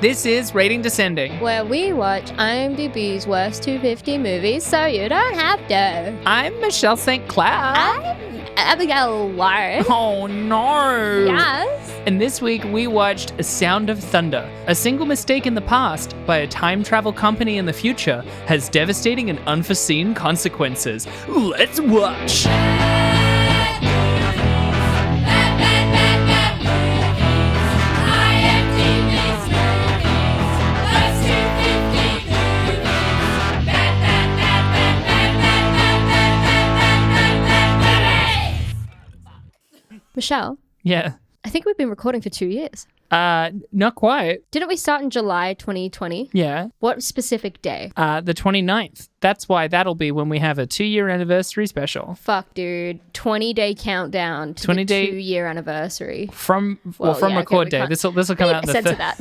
This is Rating Descending. where we watch IMDb's worst 250 movies so you don't have to. I'm Michelle St. Clair. I'm Abigail Ward. Oh no. Yes. And this week we watched A Sound of Thunder. A single mistake in the past by a time travel company in the future has devastating and unforeseen consequences. Let's watch. Michelle, Yeah. I think we've been recording for 2 years. Not quite. Didn't we start in July 2020? Yeah. What specific day? The 29th. That's why that'll be when we have a 2-year anniversary special. Fuck, dude. 20-day countdown to 20-day the 2-year anniversary. From Well, from yeah, record okay, day. we This will come out in the Censor that.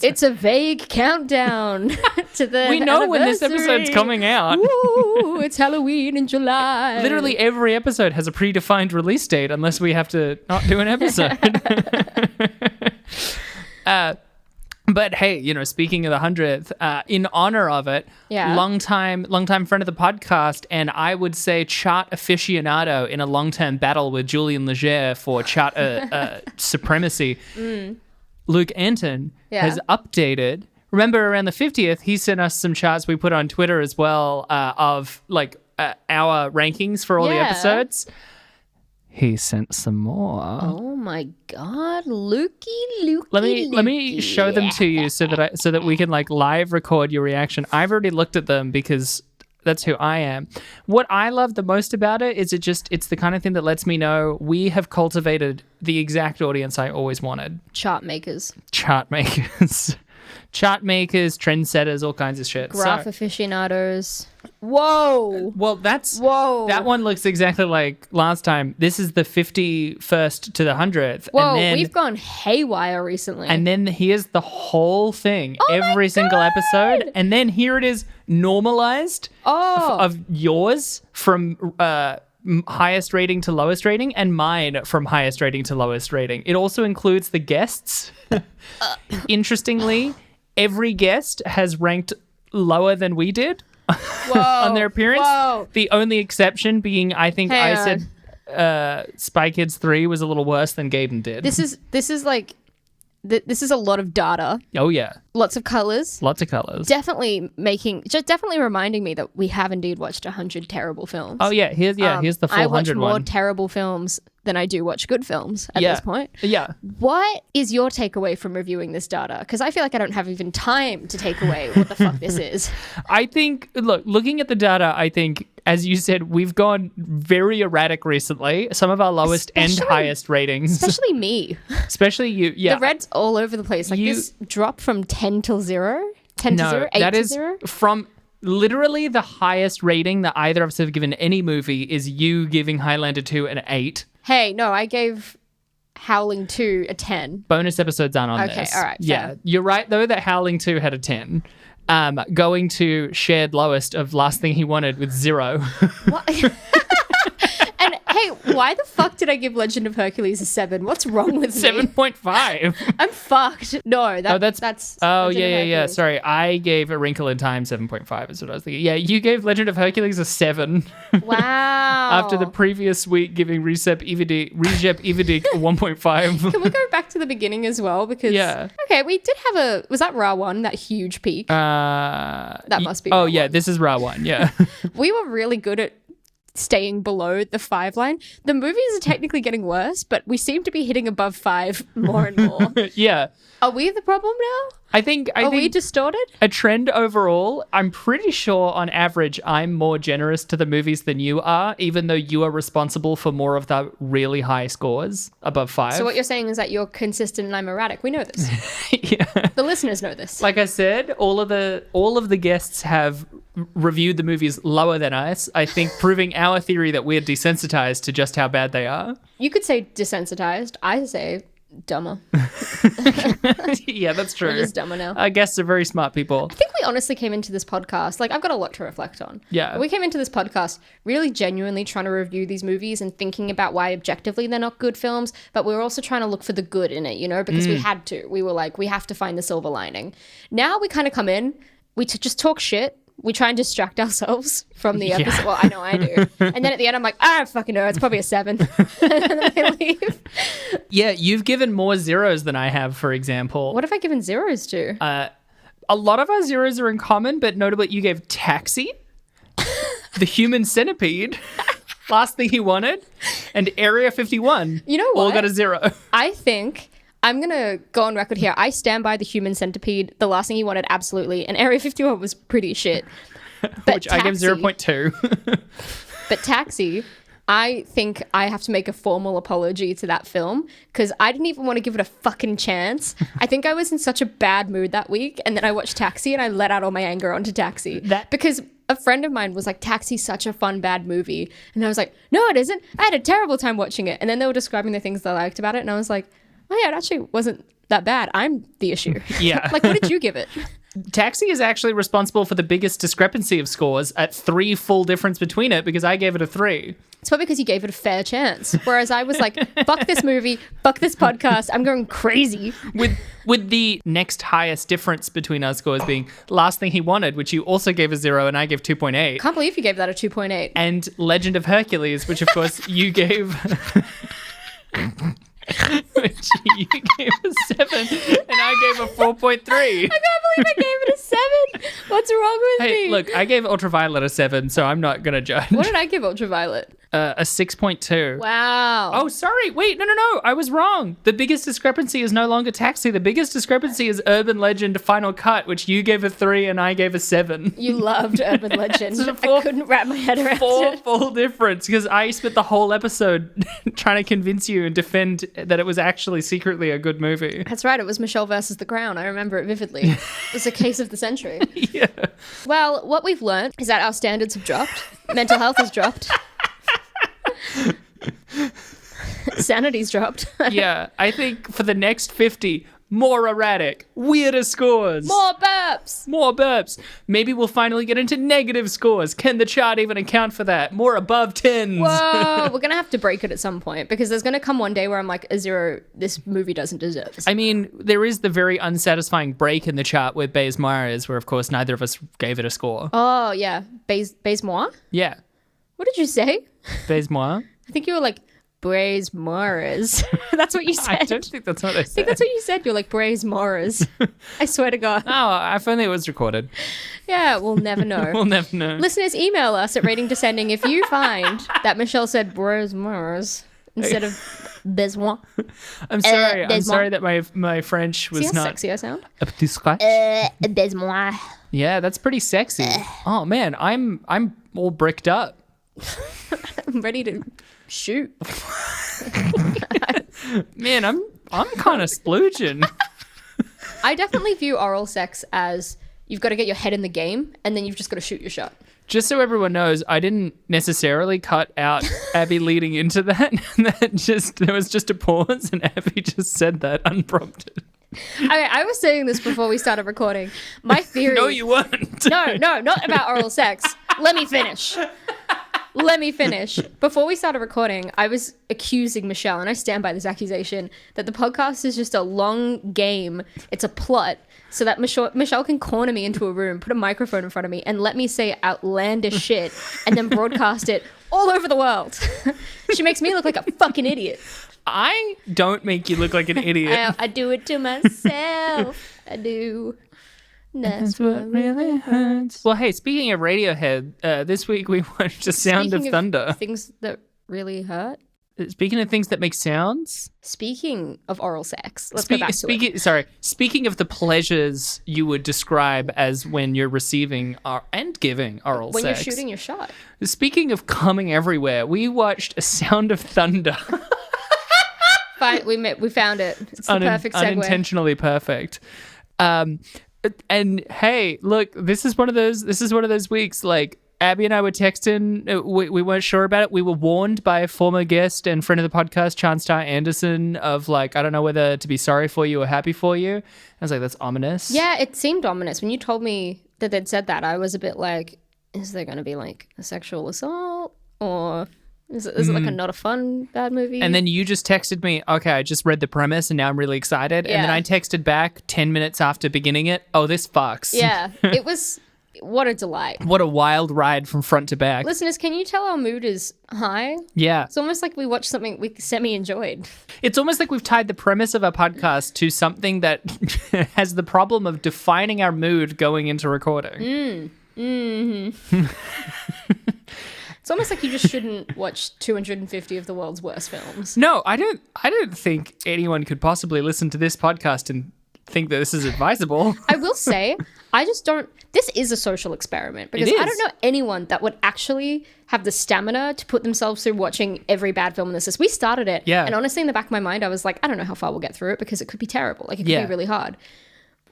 It's a vague countdown to the We know when this episode's anniversary. coming out. Woo, it's Halloween in July. Literally every episode has a predefined release date unless we have to not do an episode. But hey, speaking of the 100th, in honor of it, Yeah. long time friend of the podcast, and I would say chart aficionado in a long-term battle with Julian Leger for chart supremacy, Luke Anton Yeah. has updated. Remember, around the 50th, he sent us some charts we put on Twitter as well of our rankings for all the Yeah. episodes. He sent some more. Oh my God, Lukey. Let me show them to you so that we can live record your reaction. I've already looked at them because that's who I am. What I love the most about it is it's the kind of thing that lets me know we have cultivated the exact audience I always wanted. Chart makers. Chart makers, trendsetters, all kinds of shit. Graph aficionados. Whoa. Well, that one looks exactly like last time. This is the 51st to the 100th. Whoa, and then, we've gone haywire recently. And then here's the whole thing, Oh my every single God. episode. And then here it is normalized of yours from highest rating to lowest rating and mine from highest rating to lowest rating. It also includes the guests. Interestingly, every guest has ranked lower than we did on their appearance. Whoa. The only exception being, I think Hang I on. said Spy Kids 3 was a little worse than Gaiden did. This is a lot of data. Oh, yeah. Lots of colors. Lots of colors. Definitely reminding me that we have indeed watched 100 terrible films. Oh, yeah. Here's the full I watch 100 more one. terrible films than I do watch good films at Yeah. this point. Yeah. What is your takeaway from reviewing this data? Because I feel like I don't have even time to take away what the fuck this is. I think, looking at the data, I think, as you said, we've gone very erratic recently. Some of our lowest and highest ratings. Especially me. Especially you. Yeah. The red's all over the place. This drop from 10 to 0? 10 to 0? 8 that to is 0? from literally the highest rating that either of us have given any movie is you giving Highlander 2 an 8. Hey, no, I gave Howling 2 a 10. Bonus episodes aren't on Okay, this. all right, Yeah, fair. you're right, though, that Howling 2 had a 10. Going to shared lowest of Last Thing He Wanted with 0. What? And hey, why the fuck did I give Legend of Hercules a 7? What's wrong with me? 7.5. I'm fucked. No, that's Oh, Legend of yeah. Hercules. Sorry, I gave A Wrinkle in Time 7.5 is what I was thinking. Yeah, you gave Legend of Hercules a 7. Wow. After the previous week giving Recep Ivedik a 1.5. Can we go back to the beginning as well? Because Yeah. Okay, we did have was that Ra 1, that huge peak? That must be Oh, Ra yeah, 1. this is Ra 1, yeah. We were really good at staying below the 5 line. The movies are technically getting worse, but we seem to be hitting above 5 more and more. Yeah. Are we the problem now? I think Are we distorted? a trend overall, I'm pretty sure on average I'm more generous to the movies than you are, even though you are responsible for more of the really high scores above 5. So what you're saying is that you're consistent and I'm erratic. We know this. Yeah. The listeners know this. Like I said, all of the guests have reviewed the movies lower than us, I think proving our theory that we're desensitized to just how bad they are. You could say desensitized. I say dumber. Yeah, that's true. We're just dumber now. Our guests are very smart people. I think we honestly came into this podcast, like, I've got a lot to reflect on. Yeah. We came into this podcast really genuinely trying to review these movies and thinking about why objectively they're not good films, but we were also trying to look for the good in it, you know, because we had to. We were like, we have to find the silver lining. Now we kind of come in, we just talk shit. We try and distract ourselves from the episode. Yeah. Well, I know I do. And then at the end, I'm like, I don't fucking know. It's probably a 7. And then I leave. Yeah, you've given more zeros than I have, for example. What have I given zeros to? A lot of our zeros are in common, but notably you gave Taxi, The Human Centipede, Last Thing He Wanted, and Area 51. You know what? All got a 0. I think... I'm going to go on record here. I stand by The Human Centipede. The Last Thing He Wanted, absolutely. And Area 51 was pretty shit. But Which I give 0.2. But Taxi, I think I have to make a formal apology to that film because I didn't even want to give it a fucking chance. I think I was in such a bad mood that week. And then I watched Taxi and I let out all my anger onto Taxi. Because a friend of mine was like, Taxi's such a fun, bad movie. And I was like, no, it isn't. I had a terrible time watching it. And then they were describing the things they liked about it. And I was like, oh yeah, it actually wasn't that bad. I'm the issue. Yeah. Like, what did you give it? Taxi is actually responsible for the biggest discrepancy of scores at 3 full difference between it because I gave it a 3. It's probably because you gave it a fair chance. Whereas I was like, fuck this movie, fuck this podcast. I'm going crazy. With the next highest difference between our scores being Last Thing He Wanted, which you also gave a 0 and I gave 2.8. Can't believe you gave that a 2.8. And Legend of Hercules, which of course you gave... which you gave a 7 and I gave a 4.3. I can't believe I gave it a 7. What's wrong with me? Look, I gave Ultraviolet a 7, so I'm not going to judge. What did I give Ultraviolet? A 6.2. Wow. Oh, sorry. Wait, no. I was wrong. The biggest discrepancy is no longer Taxi. The biggest discrepancy is Urban Legend Final Cut, which you gave a 3 and I gave a 7. You loved Urban Legend. I couldn't wrap my head around it. 4 full difference because I spent the whole episode trying to convince you and defend that it was actually secretly a good movie. That's right. It was Michelle versus The Crown. I remember it vividly. It was a case of the century. Yeah. Well, what we've learned is that our standards have dropped. Mental health has dropped. Sanity's dropped. Yeah, I think for the next 50, more erratic, weirder scores. More burps. Maybe we'll finally get into negative scores. Can the chart even account for that? More above 10s. Whoa, we're going to have to break it at some point because there's going to come one day where I'm like, a 0, this movie doesn't deserve. I mean, there is the very unsatisfying break in the chart with Baze Myers where, of course, neither of us gave it a score. Oh, yeah. Baze Moir? Yeah. What did you say? Baze Moir? I think you were like, Braise Morris. That's what you said. I don't think that's what I said. I think that's what you said. You're like, Braise Morris. I swear to God. Oh, if only it was recorded. Yeah, we'll never know. We'll never know. Listeners, email us at Rating Descending if you find that Michelle said Braise Morris instead of Besoin. I'm sorry. I'm sorry that my French was See how not... sexy I sound? Besoin. Yeah, that's pretty sexy. Oh, man, I'm all bricked up. I'm ready to shoot. Man, I'm kind of splooging. I definitely view oral sex as you've got to get your head in the game and then you've just got to shoot your shot. Just so everyone knows, I didn't necessarily cut out Abby leading into that. There was just a pause and Abby just said that unprompted. Okay, I was saying this before we started recording. My theory... No, you weren't. No, not about oral sex. Let me finish. Before we started recording, I was accusing Michelle, and I stand by this accusation, that the podcast is just a long game. It's a plot so that Michelle can corner me into a room, put a microphone in front of me, and let me say outlandish shit and then broadcast it all over the world. She makes me look like a fucking idiot. I don't make you look like an idiot. I do it to myself. I do. That's what really hurts. Well, hey, speaking of Radiohead, this week we watched The Sound of Thunder. Things that really hurt. Speaking of things that make sounds. Speaking of oral sex, let's go back to it. Sorry, speaking of the pleasures you would describe as when you're receiving and giving oral sex. When you're shooting your shot. Speaking of coming everywhere, we watched A Sound of Thunder. Fine, we found it. It's the perfect segue. Unintentionally perfect. And hey, look, this is one of those weeks. Like Abby and I were texting. We weren't sure about it. We were warned by a former guest and friend of the podcast, Chanstar Anderson, of like, I don't know whether to be sorry for you or happy for you. I was like, that's ominous. Yeah, it seemed ominous when you told me that they'd said that, I was a bit like, is there going to be like a sexual assault, or is it like a not a fun bad movie? And then you just texted me, okay, I just read the premise and now I'm really excited. Yeah. And then I texted back 10 minutes after beginning it, oh, this fucks. Yeah, it was, what a delight. What a wild ride from front to back. Listeners, can you tell our mood is high? Yeah. It's almost like we watched something we semi-enjoyed. It's almost like we've tied the premise of our podcast to something that has the problem of defining our mood going into recording. It's almost like you just shouldn't watch 250 of the world's worst films. No, I don't think anyone could possibly listen to this podcast and think that this is advisable. I will say, I just don't... This is a social experiment because I don't know anyone that would actually have the stamina to put themselves through watching every bad film in this list. We started it, and honestly, in the back of my mind, I was like, I don't know how far we'll get through it because it could be terrible. Like, it could be really hard.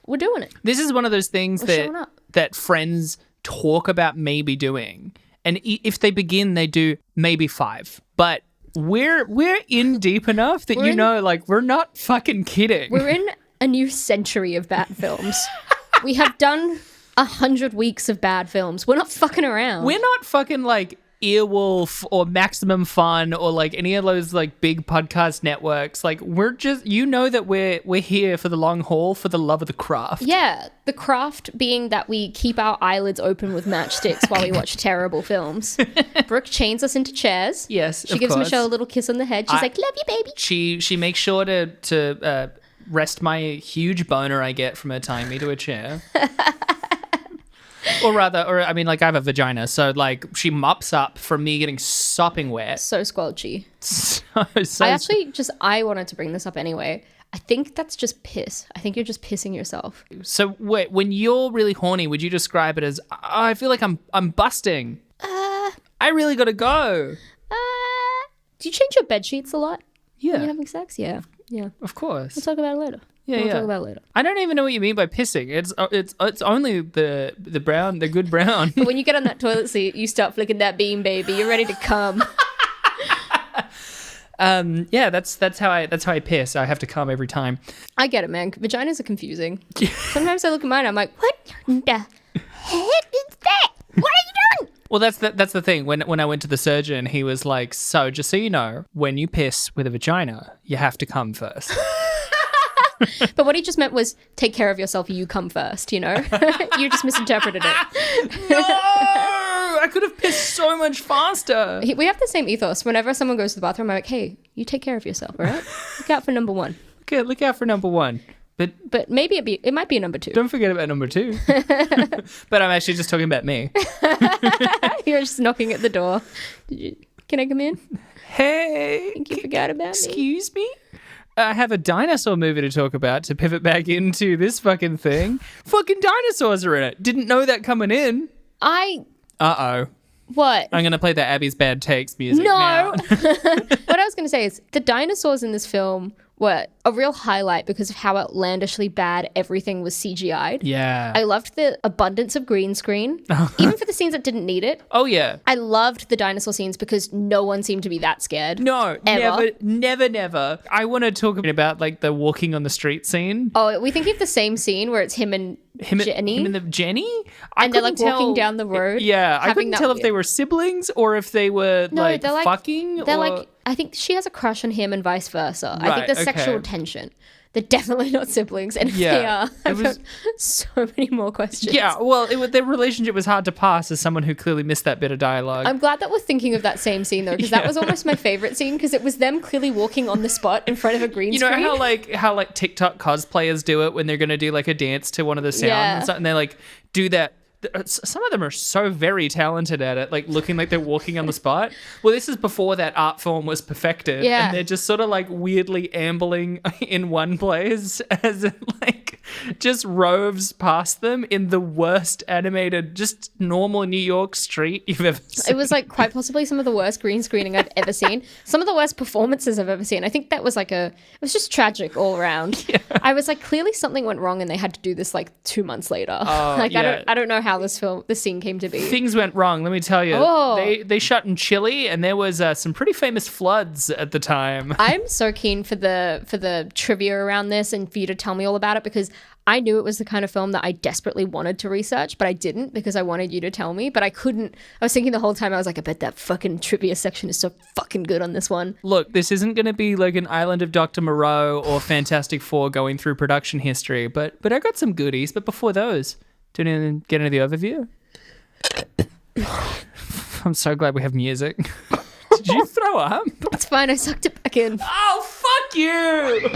We're doing it. This is one of those things that friends talk about maybe doing. And if they begin, they do maybe 5. But we're in deep enough that like, we're not fucking kidding. We're in a new century of bad films. We have done 100 weeks of bad films. We're not fucking around. We're not fucking like Earwolf or Maximum Fun or like any of those like big podcast networks. Like, we're just, that we're here for the long haul, for the love of the craft. Yeah, the craft being that we keep our eyelids open with matchsticks while we watch terrible films. Brooke chains us into chairs. Yes, she gives Michelle a little kiss on the head. She's like, "Love you, baby." She makes sure to rest my huge boner I get from her tying me to a chair. Or I mean, like, I have a vagina, so, like, she mops up from me getting sopping wet. So squelchy. So I wanted to bring this up anyway. I think that's just piss. I think you're just pissing yourself. So, wait, when you're really horny, would you describe it as, I feel like I'm busting. I really gotta go. Do you change your bed sheets a lot? Yeah. When you're having sex? Yeah. Yeah. Of course. We'll talk about it later. We'll talk about it later. I don't even know what you mean by pissing. It's only the brown, the good brown. But when you get on that toilet seat, you start flicking that beam, baby. You're ready to come. That's how I piss. I have to come every time. I get it, man. Vaginas are confusing. Sometimes I look at mine, I'm like, what the heck is that? What are you doing? Well, that's the thing. When I went to the surgeon, he was like, so just so you know, when you piss with a vagina, you have to come first. But what he just meant was, take care of yourself, you come first, you just misinterpreted it. No! I could have pissed so much faster. We have the same ethos. Whenever someone goes to the bathroom, I'm like, hey, you take care of yourself, all right? Look out for number 1. Okay, look out for number 1. But maybe it might be a number 2. Don't forget about number 2. But I'm actually just talking about me. You're just knocking at the door. Can I come in? Hey. I think you forgot about me. Excuse me? I have a dinosaur movie to talk about to pivot back into this fucking thing. Fucking dinosaurs are in it. Didn't know that coming in. Uh-oh. What? I'm going to play the Abby's Bad Takes music now. What I was going to say is the dinosaurs in this film were a real highlight because of how outlandishly bad everything was CGI'd. Yeah. I loved the abundance of green screen, even for the scenes that didn't need it. Oh, yeah. I loved the dinosaur scenes because no one seemed to be that scared. No, ever. Never. I want to talk about, like, the walking on the street scene. Oh, we think of the same scene where it's him and Jenny. Him and the Jenny? And they're, like, walking down the road. Yeah, I couldn't tell if they were siblings or if they were, like, fucking. They're like, I think she has a crush on him and vice versa. Right, I think there's sexual tension. They're definitely not siblings. And if they are, I've got so many more questions. Yeah, well, their relationship was hard to pass as someone who clearly missed that bit of dialogue. I'm glad that we're thinking of that same scene, though, because that was almost my favorite scene, because it was them clearly walking on the spot in front of a green screen. You know how TikTok cosplayers do it when they're going to do, like, a dance to one of the sounds and stuff, and they, like, do that. Some of them are so very talented at it, like looking like they're walking on the spot. Well, this is before that art form was perfected. Yeah. And they're just sort of like weirdly ambling in one place as it like just roves past them in the worst animated, just normal New York street you've ever seen. It was like quite possibly some of the worst green screening I've ever seen. Some of the worst performances I've ever seen. I think that was like it was just tragic all around. Yeah. I was like, clearly something went wrong and they had to do this like 2 months later. I don't know how how this scene came to be. Things went wrong, let me tell you. Oh. They shot in Chile, and there was some pretty famous floods at the time. I'm so keen for the trivia around this and for you to tell me all about it, because I knew it was the kind of film that I desperately wanted to research, but I didn't because I wanted you to tell me, but I couldn't. I was thinking the whole time, I was like, I bet that fucking trivia section is so fucking good on this one. Look, this isn't going to be like an Island of Dr. Moreau or Fantastic Four going through production history, but I got some goodies. But before those, do you want to get into the overview? I'm so glad we have music. Did you throw up? It's fine, I sucked it back in. Oh, fuck you!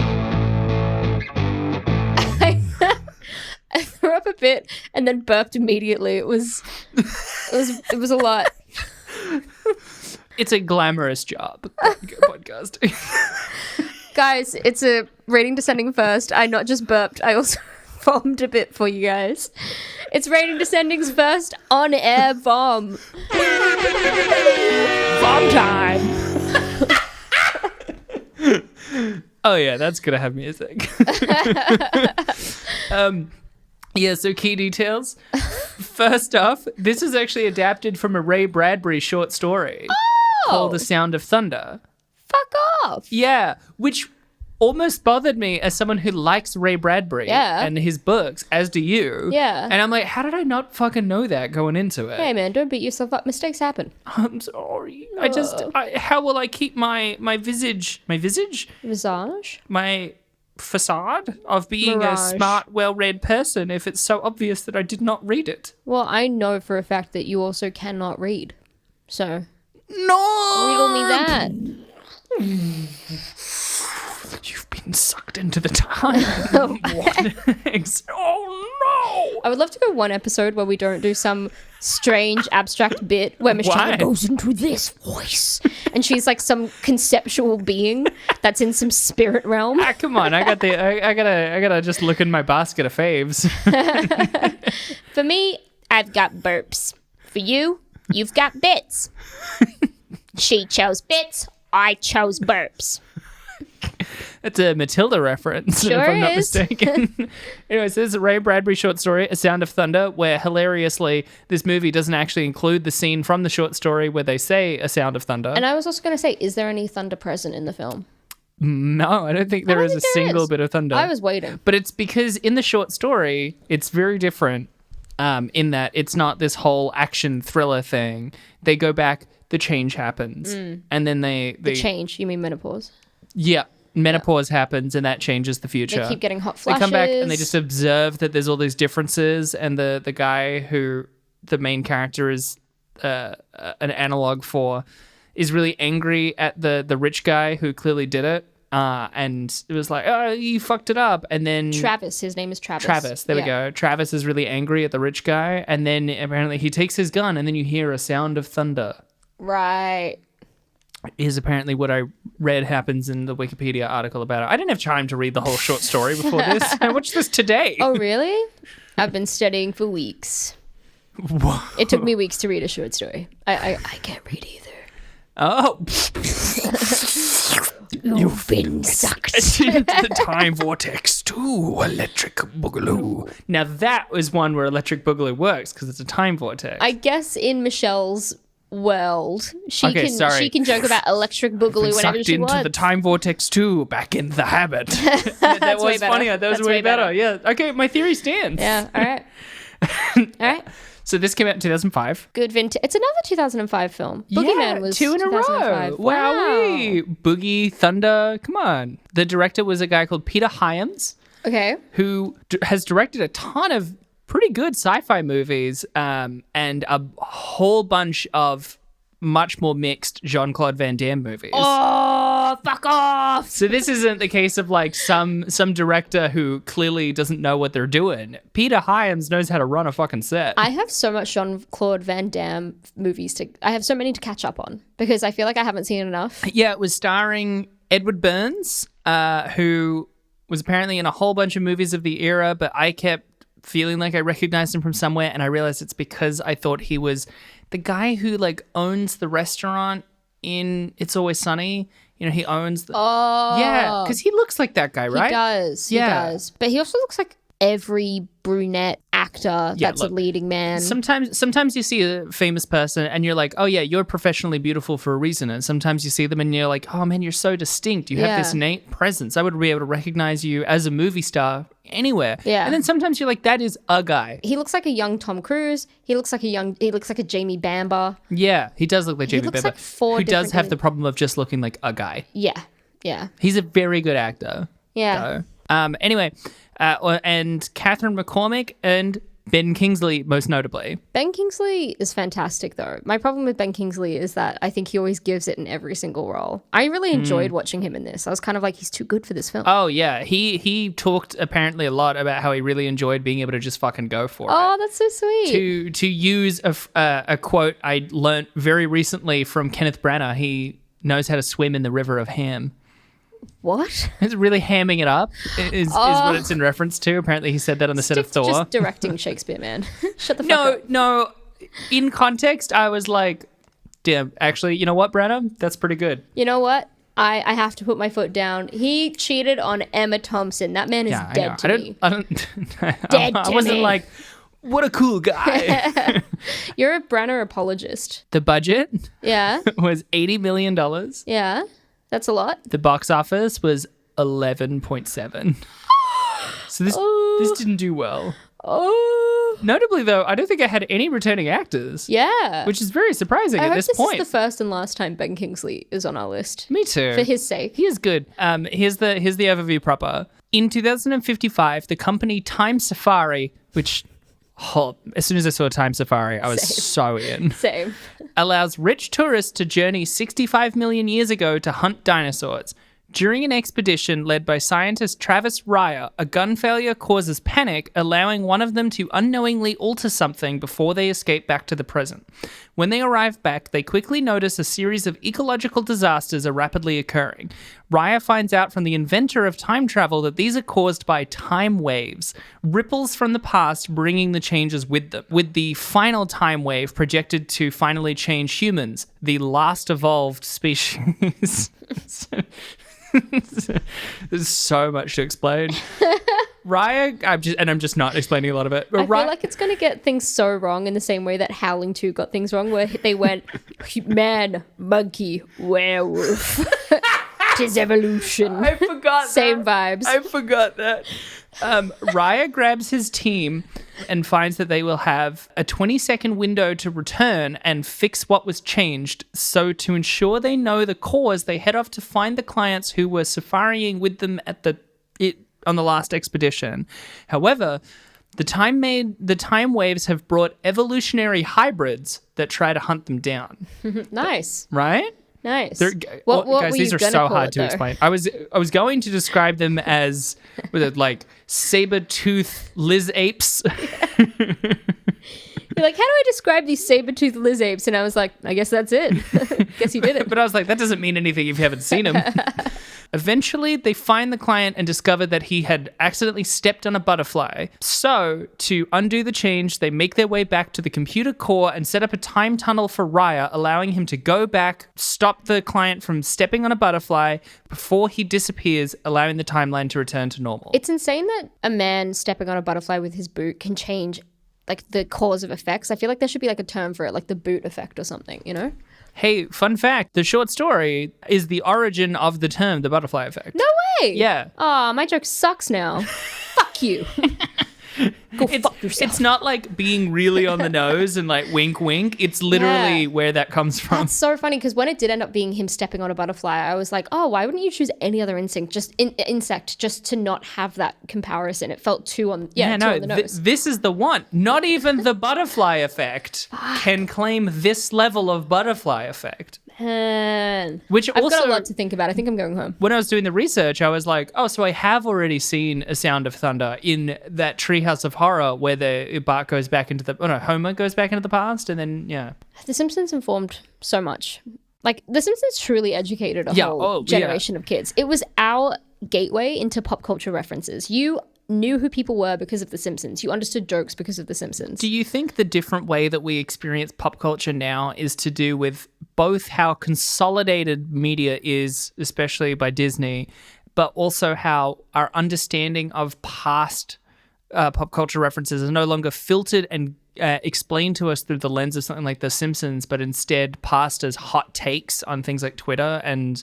I threw up a bit and then burped immediately. It was a lot. It's a glamorous job. Podcasting. Guys, it's a rating descending first. I not just burped, I also vomed a bit for you guys. It's rating descending's first on-air vom. Vom time! Oh yeah, that's gonna have music. Yeah, so key details. First off, this is actually adapted from a Ray Bradbury short story called The Sound of Thunder. Fuck off. Yeah, which almost bothered me as someone who likes Ray Bradbury and his books, as do you. Yeah. And I'm like, how did I not fucking know that going into it? Hey man, don't beat yourself up. Mistakes happen. I'm sorry. How will I keep my visage? My facade of being a smart, well-read person if it's so obvious that I did not read it? Well, I know for a fact that you also cannot read. So, no! riddle me that. You've been sucked into the time. Oh no! I would love to go one episode where we don't do some strange abstract bit where Michelle goes into this voice and she's like some conceptual being that's in some spirit realm. Come on, I gotta just look in my basket of faves. For me, I've got burps. For you, you've got bits. She chose bits, I chose burps. That's a Matilda reference, sure if I'm not is. mistaken. Anyways, this is a Ray Bradbury short story, A Sound of Thunder, where hilariously, this movie doesn't actually include the scene from the short story where they say A Sound of Thunder. And I was also going to say, is there any thunder present in the film? No, I don't think there is a single bit of thunder. I was waiting. But it's because in the short story, it's very different in that it's not this whole action thriller thing. They go back, the change happens, and then they... The change? You mean menopause? Yeah. Menopause happens and that changes the future. They keep getting hot flashes. They come back and they just observe that there's all these differences, and the guy who the main character is an analog for is really angry at the rich guy who clearly did it. And it was like, oh, you fucked it up. And then... Travis. His name is Travis. Travis. There we go. Travis is really angry at the rich guy. And then apparently he takes his gun and then you hear a sound of thunder. Right. Is apparently what I read happens in the Wikipedia article about it. I didn't have time to read the whole short story before this. I watched this today. Oh, really? I've been studying for weeks. Whoa. It took me weeks to read a short story. I can't read either. Oh. You've been sucked into the time vortex to Electric Boogaloo. Now that was one where Electric Boogaloo works because it's a time vortex. I guess in Michelle's world, she can joke about Electric Boogaloo whenever she wants. Sucked into the time vortex too, back in the habit. That was funnier. That was way better. Yeah. Okay, my theory stands. Yeah. All right. All right. So this came out in 2005. Good vintage. It's another 2005 film. Boogeyman was 2 in a row. Wow. Boogie, Thunder. Come on. The director was a guy called Peter Hyams. Okay. Who has directed a ton of pretty good sci-fi movies and a whole bunch of much more mixed Jean-Claude Van Damme movies. Oh, fuck off! So this isn't the case of like some director who clearly doesn't know what they're doing. Peter Hyams knows how to run a fucking set. I have so much Jean-Claude Van Damme movies I have so many to catch up on because I feel like I haven't seen enough. Yeah, it was starring Edward Burns, who was apparently in a whole bunch of movies of the era, but I kept feeling like I recognized him from somewhere, and I realized it's because I thought he was the guy who like owns the restaurant in It's Always Sunny. You know, he owns the... Oh. Yeah, because he looks like that guy, right? He does. But he also looks like every brunette actor that's a leading man. Sometimes you see a famous person and you're like, oh yeah, you're professionally beautiful for a reason. And sometimes you see them and you're like, oh man, you're so distinct. You have this innate presence. I would be able to recognize you as a movie star anywhere. Yeah. And then sometimes you're like, that is a guy. He looks like a young Tom Cruise. He looks like a Jamie Bamber. Yeah, he does look like Jamie Bamber. Like four who does have different the problem of just looking like a guy. Yeah. Yeah. He's a very good actor. Yeah. Anyway, and Catherine McCormick and Ben Kingsley, most notably. Ben Kingsley is fantastic, though. My problem with Ben Kingsley is that I think he always gives it in every single role. I really enjoyed watching him in this. I was kind of like, he's too good for this film. Oh, yeah. He talked apparently a lot about how he really enjoyed being able to just fucking go for it. Oh, that's so sweet. To use a quote I learnt very recently from Kenneth Branagh, he knows how to swim in the river of ham. What? It's really hamming it up is what it's in reference to. Apparently he said that on the set of Thor. Just directing Shakespeare, man. Shut the fuck up. No. In context, I was like, damn, actually, you know what, Branagh? That's pretty good. You know what? I have to put my foot down. He cheated on Emma Thompson. That man is dead to me. I wasn't like, what a cool guy. You're a Branagh apologist. The budget was $80 million. Yeah. That's a lot. The box office was 11.7. So this didn't do well. Oh. Notably, though, I don't think I had any returning actors. Yeah. Which is very surprising at this point. This is the first and last time Ben Kingsley is on our list. Me too. For his sake. He is good. Here's the overview proper. In 2055, the company Time Safari, which... as soon as I saw Time Safari, I was so in. Same. Allows rich tourists to journey 65 million years ago to hunt dinosaurs. During an expedition led by scientist Travis Ryer, a gun failure causes panic, allowing one of them to unknowingly alter something before they escape back to the present. When they arrive back, they quickly notice a series of ecological disasters are rapidly occurring. Ryer finds out from the inventor of time travel that these are caused by time waves, ripples from the past bringing the changes with them, with the final time wave projected to finally change humans, the last evolved species. There's so much to explain. Raya, I'm just not explaining a lot of it. I feel like it's going to get things so wrong in the same way that Howling 2 got things wrong, where they went man, monkey, werewolf. Tis evolution. I forgot Same vibes. I forgot that. Raya grabs his team and finds that they will have a 20-second window to return and fix what was changed. So to ensure they know the cause, they head off to find the clients who were safarying with them on the last expedition. However, the time waves have brought evolutionary hybrids that try to hunt them down. Nice. Right? Nice. What guys, these are so hard to explain. I was going to describe them as like saber-toothed liz apes. You're like, how do I describe these saber-toothed liz apes? And I was like, I guess that's it. Guess you did it. But I was like, that doesn't mean anything if you haven't seen him. Eventually, they find the client and discover that he had accidentally stepped on a butterfly. So, to undo the change, they make their way back to the computer core and set up a time tunnel for Raya, allowing him to go back, stop the client from stepping on a butterfly before he disappears, allowing the timeline to return to normal. It's insane that a man stepping on a butterfly with his boot can change like the cause of effects. I feel like there should be like a term for it, like the boot effect or something, you know? Hey, fun fact, the short story is the origin of the term, the butterfly effect. No way! Yeah. Oh, my joke sucks now. Fuck you. Go fuck yourself. It's not like being really on the nose and like wink wink. It's literally where that comes from. That's so funny because when it did end up being him stepping on a butterfly, I was like, oh, why wouldn't you choose any other insect just to not have that comparison? It felt too on too on the nose. This is the one. Not even the butterfly effect can claim this level of butterfly effect. Man. Which I've got a lot to think about. I think I'm going home. When I was doing the research, I was like, oh, so I have already seen A Sound of Thunder in that Treehouse of Horror where Bart goes back into Homer goes back into the past, and then, yeah. The Simpsons informed so much. Like, The Simpsons truly educated a whole generation of kids. It was our gateway into pop culture references. You knew who people were because of The Simpsons. You understood jokes because of The Simpsons. Do you think the different way that we experience pop culture now is to do with both how consolidated media is, especially by Disney, but also how our understanding of past pop culture references are no longer filtered and explained to us through the lens of something like The Simpsons, but instead passed as hot takes on things like Twitter and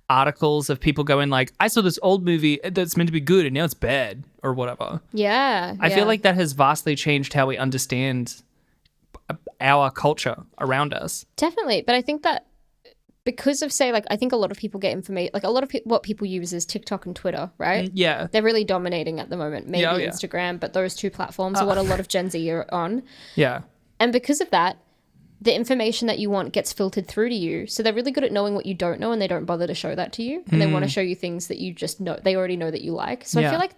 articles of people going like, I saw this old movie that's meant to be good and now it's bad or whatever. Yeah. I feel like that has vastly changed how we understand our culture around us. Definitely. But I think that because of, say, like, I think a lot of people get information, like a lot of what people use is TikTok and Twitter, right? Yeah. They're really dominating at the moment. Maybe Instagram, but those two platforms are what a lot of Gen Z are on. Yeah. And because of that, the information that you want gets filtered through to you. So they're really good at knowing what you don't know, and they don't bother to show that to you. And they want to show you things that you just know, they already know that you like. So I feel like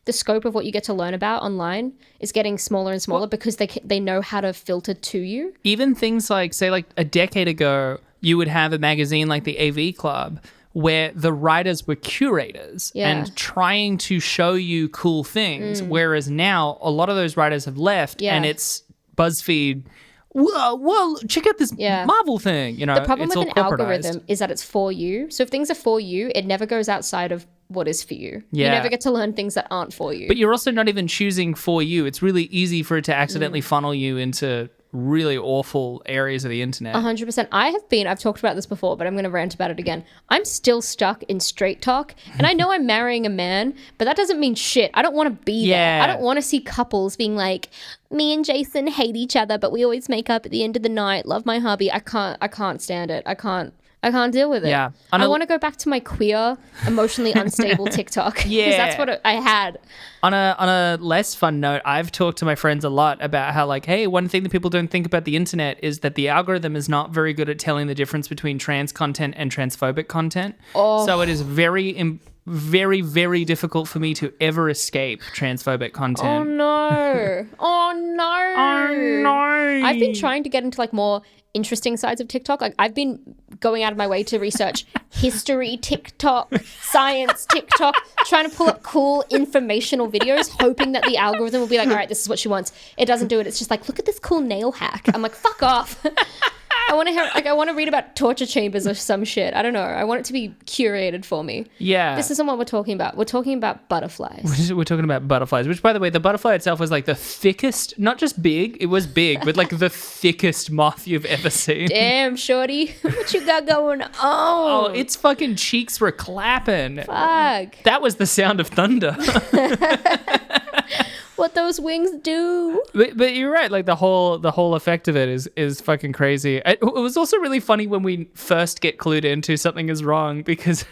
the scope of what you get to learn about online is getting smaller and smaller because they know how to filter to you. Even things like, say, like a decade ago, you would have a magazine like the AV Club where the writers were curators and trying to show you cool things. Whereas now a lot of those writers have left and it's BuzzFeed. Well, check out this Marvel thing. You know, the problem it's with all an corporatized. algorithm is that it's for you. So if things are for you, it never goes outside of what is for you. Yeah. You never get to learn things that aren't for you. But you're also not even choosing for you. It's really easy for it to accidentally funnel you into really awful areas of the internet. 100%. I've talked about this before, but I'm going to rant about it again. I'm still stuck in straight talk, and I know I'm marrying a man, but that doesn't mean shit. I don't want to be there. I don't want to see couples being like, me and Jason hate each other, but we always make up at the end of the night. Love my hubby. I can't stand it. I can't deal with it. Yeah. I want to go back to my queer, emotionally unstable TikTok. Yeah. Because that's what I had. On a less fun note, I've talked to my friends a lot about how, like, hey, one thing that people don't think about the internet is that the algorithm is not very good at telling the difference between trans content and transphobic content. Oh. So it is very, very difficult for me to ever escape transphobic content. Oh, no. Oh, no. Oh, no. I've been trying to get into, like, more interesting sides of TikTok. Like, I've been going out of my way to research history TikTok, science TikTok, trying to pull up cool informational videos, hoping that the algorithm will be like, all right, this is what she wants. It doesn't do it. It's just like, look at this cool nail hack. I'm like, fuck off. I want to read about torture chambers or some shit. I don't know. I want it to be curated for me. Yeah. This isn't what we're talking about. We're talking about butterflies. We're talking about butterflies, which, by the way, the butterfly itself was like the thickest, not just big, it was big, but like the thickest moth you've ever seen. Damn, shorty. What you got going on? Oh, its fucking cheeks were clapping. Fuck. That was the sound of thunder. What those wings do. But you're right. Like the whole effect of it is fucking crazy. It was also really funny when we first get clued into something is wrong because,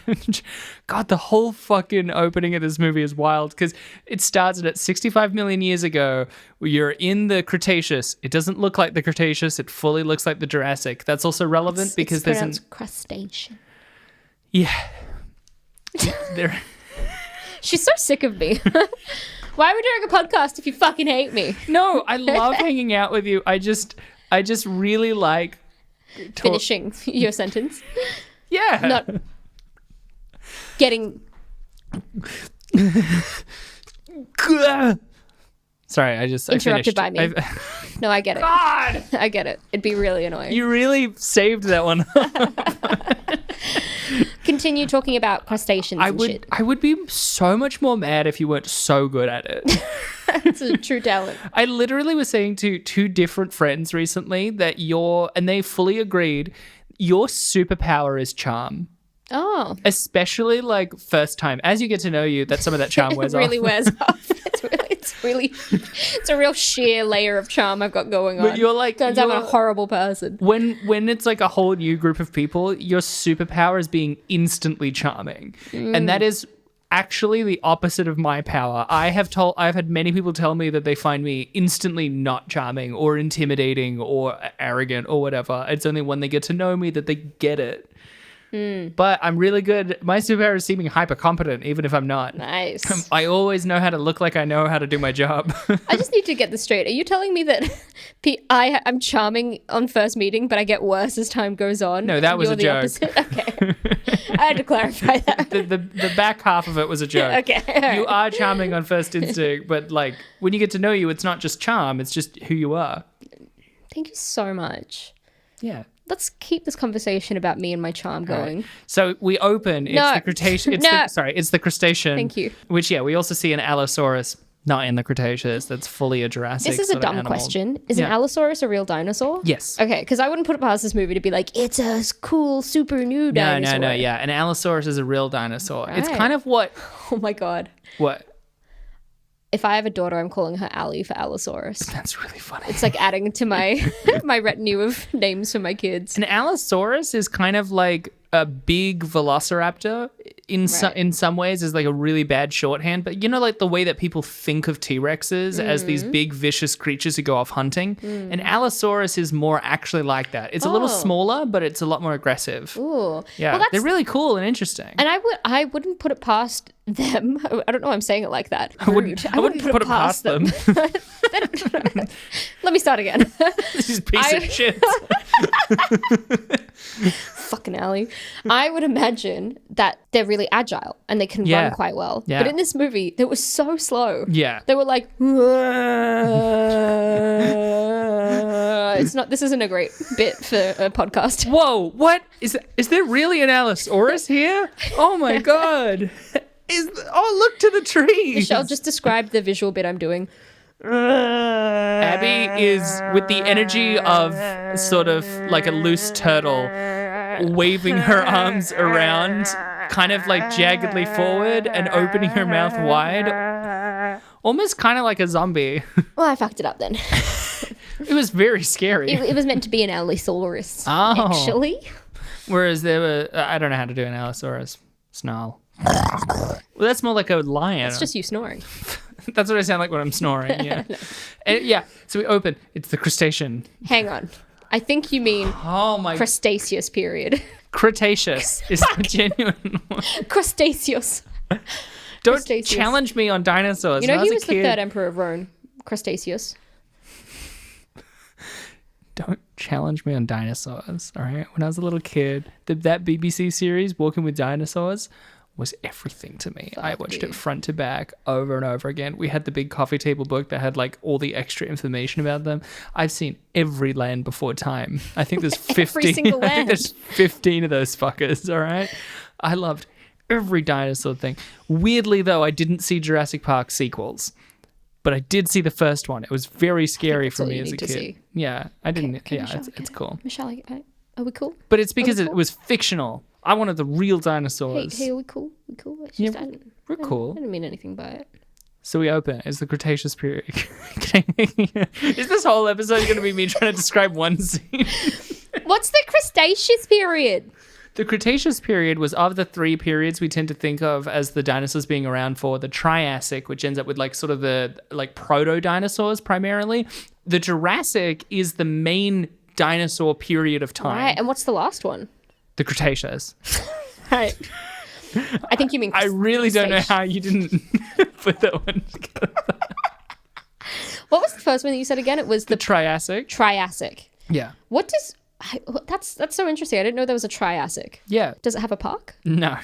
God, the whole fucking opening of this movie is wild because it starts at 65 million years ago. You're in the Cretaceous. It doesn't look like the Cretaceous. It fully looks like the Jurassic. That's also relevant because it's there's crustacean. Yeah. There. She's so sick of me. Why are we doing a podcast if you fucking hate me? No, I love hanging out with you. I just really like finishing your sentence. Yeah. Not getting. Sorry, I interrupted finished. by me. No, I get it. God! I get it. It'd be really annoying. You really saved that one. Continue talking about crustaceans and shit. I would be so much more mad if you weren't so good at it. It's a true talent. I literally was saying to two different friends recently that and they fully agreed, your superpower is charm. Oh. Especially like first time. As you get to know you, that some of that charm wears off. It really wears off. It's a real sheer layer of charm I've got going on. But you're like, turns out I'm a horrible person. When it's like a whole new group of people, your superpower is being instantly charming. And that is actually the opposite of my power. I've had many people tell me that they find me instantly not charming or intimidating or arrogant or whatever. It's only when they get to know me that they get it. But I'm really good. My superpower is seeming hyper competent, even if I'm not. Nice. I always know how to look like I know how to do my job. I just need to get this straight. Are you telling me that I'm charming on first meeting, but I get worse as time goes on? No, that was a joke. Opposite? Okay. I had to clarify that. The back half of it was a joke. Okay. You are charming on first instinct, but like when you get to know you, it's not just charm, it's just who you are. Thank you so much. Yeah. Let's keep this conversation about me and my charm going. Right. So we open. It's the Cretacean. It's the Crustacean. Thank you. Which, we also see an Allosaurus. Not in the Cretaceous. That's fully a Jurassic. This is a sort of dumb animal. question. Is Yeah. an Allosaurus a real dinosaur? Yes. Okay, because I wouldn't put it past this movie to be like, it's a cool, super new dinosaur. No. Yeah, an Allosaurus is a real dinosaur. It's Right. kind of what? Oh my god. What? If I have a daughter, I'm calling her Allie for Allosaurus. That's really funny. It's like adding to my my retinue of names for my kids. An Allosaurus is kind of like a big velociraptor in some ways is like a really bad shorthand, but you know, like the way that people think of T-Rexes as these big vicious creatures who go off hunting. An Allosaurus is more actually like that. It's a little smaller, but it's a lot more aggressive. Ooh. Yeah, Well, they're really cool and interesting. And I wouldn't put it past them. I don't know why I'm saying it like that. I wouldn't put it past them. Let me start again. This is piece of shit. Fucking Allie. I would imagine that they're really agile and they can run quite well. Yeah. But in this movie, they were so slow. Yeah. They were like, this isn't a great bit for a podcast. Whoa, what? Is there really an Allosaurus here? Oh my god. Look to the trees. Michelle, just describe the visual bit I'm doing. Abby is with the energy of sort of like a loose turtle waving her arms around, kind of like jaggedly forward and opening her mouth wide, almost kind of like a zombie. Well, I fucked it up then. It was very scary. It was meant to be an Allosaurus, Oh. actually. Whereas there were, I don't know how to do an Allosaurus. Snarl. Well, that's more like a lion. It's just you snoring. That's what I sound like when I'm snoring. Yeah. And, yeah. So we open. It's the crustacean. Hang on. I think you mean Oh my. Crustaceous period. Cretaceous is the genuine one. Crustaceous. Don't Crustaceous. challenge me on dinosaurs. You know, When I he a was the kid, third emperor of Rome. Crustaceous. Don't challenge me on dinosaurs. All right. When I was a little kid, that BBC series, Walking with Dinosaurs, was everything to me. I watched it front to back over and over again. We had the big coffee table book that had like all the extra information about them. I've seen every land before time. I think there's 15. single I think land. there's 15 of those fuckers. All right. I loved every dinosaur thing. Weirdly though, I didn't see Jurassic Park sequels, but I did see the first one. It was very scary that's for all me you as a need to kid. see. Yeah, I didn't. Okay, yeah, Michelle, it's cool. Michelle, are we cool? But it's because we it cool? was fictional. I wanted the real Hey, dinosaurs. are we cool? We cool? It's Yeah, just, I didn't- we're cool. I didn't mean anything by it. So we open. It's the Cretaceous period. Is this whole episode going to be me trying to describe one scene? What's the Crustaceous period? The Cretaceous period was of the three periods we tend to think of as the dinosaurs being around for. The Triassic, which ends up with like sort of the like proto-dinosaurs primarily. The Jurassic is the main dinosaur period of time. Right, and what's the last one? The Cretaceous. Right. I think you mean I really don't know Crustaceous. how you didn't put that one together. What was the first one that you said again? It was The the Triassic. Triassic. Yeah. What does... That's so interesting. I didn't know there was a Triassic. Yeah. Does it have a park? No.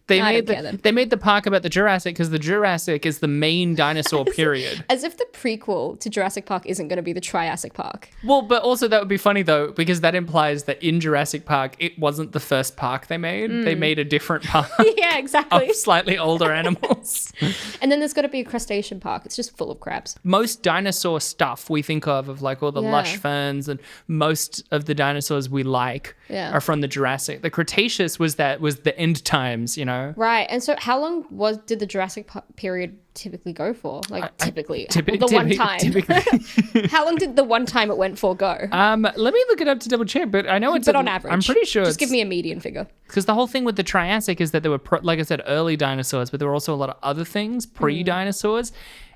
They I made don't care then. they made the park about the Jurassic because the Jurassic is the main dinosaur period. As if the prequel to Jurassic Park isn't going to be the Triassic Park. Well, but also that would be funny though because that implies that in Jurassic Park it wasn't the first park they made. They made a different park Yeah, exactly. of slightly older animals. And then there's got to be a crustacean park. It's just full of crabs. Most dinosaur stuff we think of like all the Yeah. lush ferns and most of the dinosaurs we like Yeah. are from the Jurassic. The Cretaceous was the end times, you know. Right. And so how long did the Jurassic period typically go for? Like typically. Typi- the one typi- time. typically. How long did the one time it went for go? Let me look it up to double check, but I know it's But on average. I'm pretty sure Just give me a median figure. because the whole thing with the Triassic is that there were, like I said, early dinosaurs, but there were also a lot of other things, pre-dinosaurs.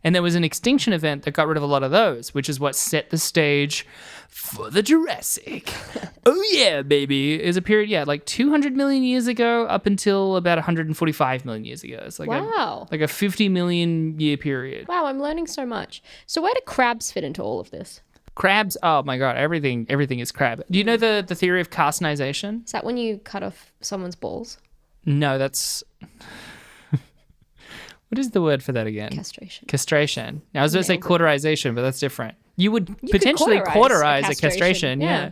And there was an extinction event that got rid of a lot of those, which is what set the stage for the Jurassic. Oh, yeah, baby. Is a period, like 200 million years ago up until about 145 million years ago. It's like Wow. a 50 million year period. Wow, I'm learning so much. So where do crabs fit into all of this? Crabs, oh my God, everything is crab. Do you know the theory of carcinization? Is that when you cut off someone's balls? No, that's... What is the word for that again? Castration. Castration. Now, I was going to say Nailed it. cauterization, but that's different. You would You could potentially cauterize cauterize a castration. Yeah.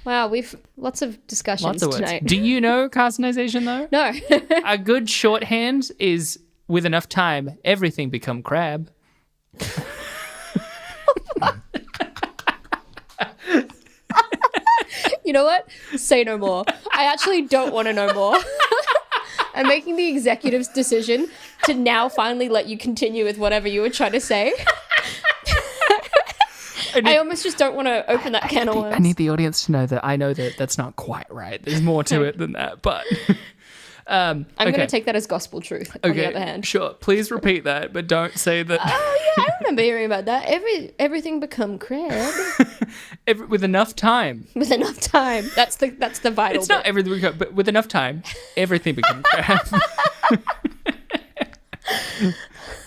Wow, we've lots of discussions Lots of words. tonight. Do you know carcinization, though? No. A good shorthand is, with enough time, everything become crab. You know what? Say no more. I actually don't want to know more. I'm making the executive's decision to now finally let you continue with whatever you were trying to say. I almost just don't want to open that can of worms. I need the audience to know that I know that that's not quite right. There's more to it than that, but... I'm going to take that as gospel truth, on the other hand. Sure. Please repeat that, but don't say that... Oh, yeah, I remember hearing about that. Everything become crab. With enough time. With enough time. That's the vital It's not bit. everything become... But with enough time, everything becomes crab.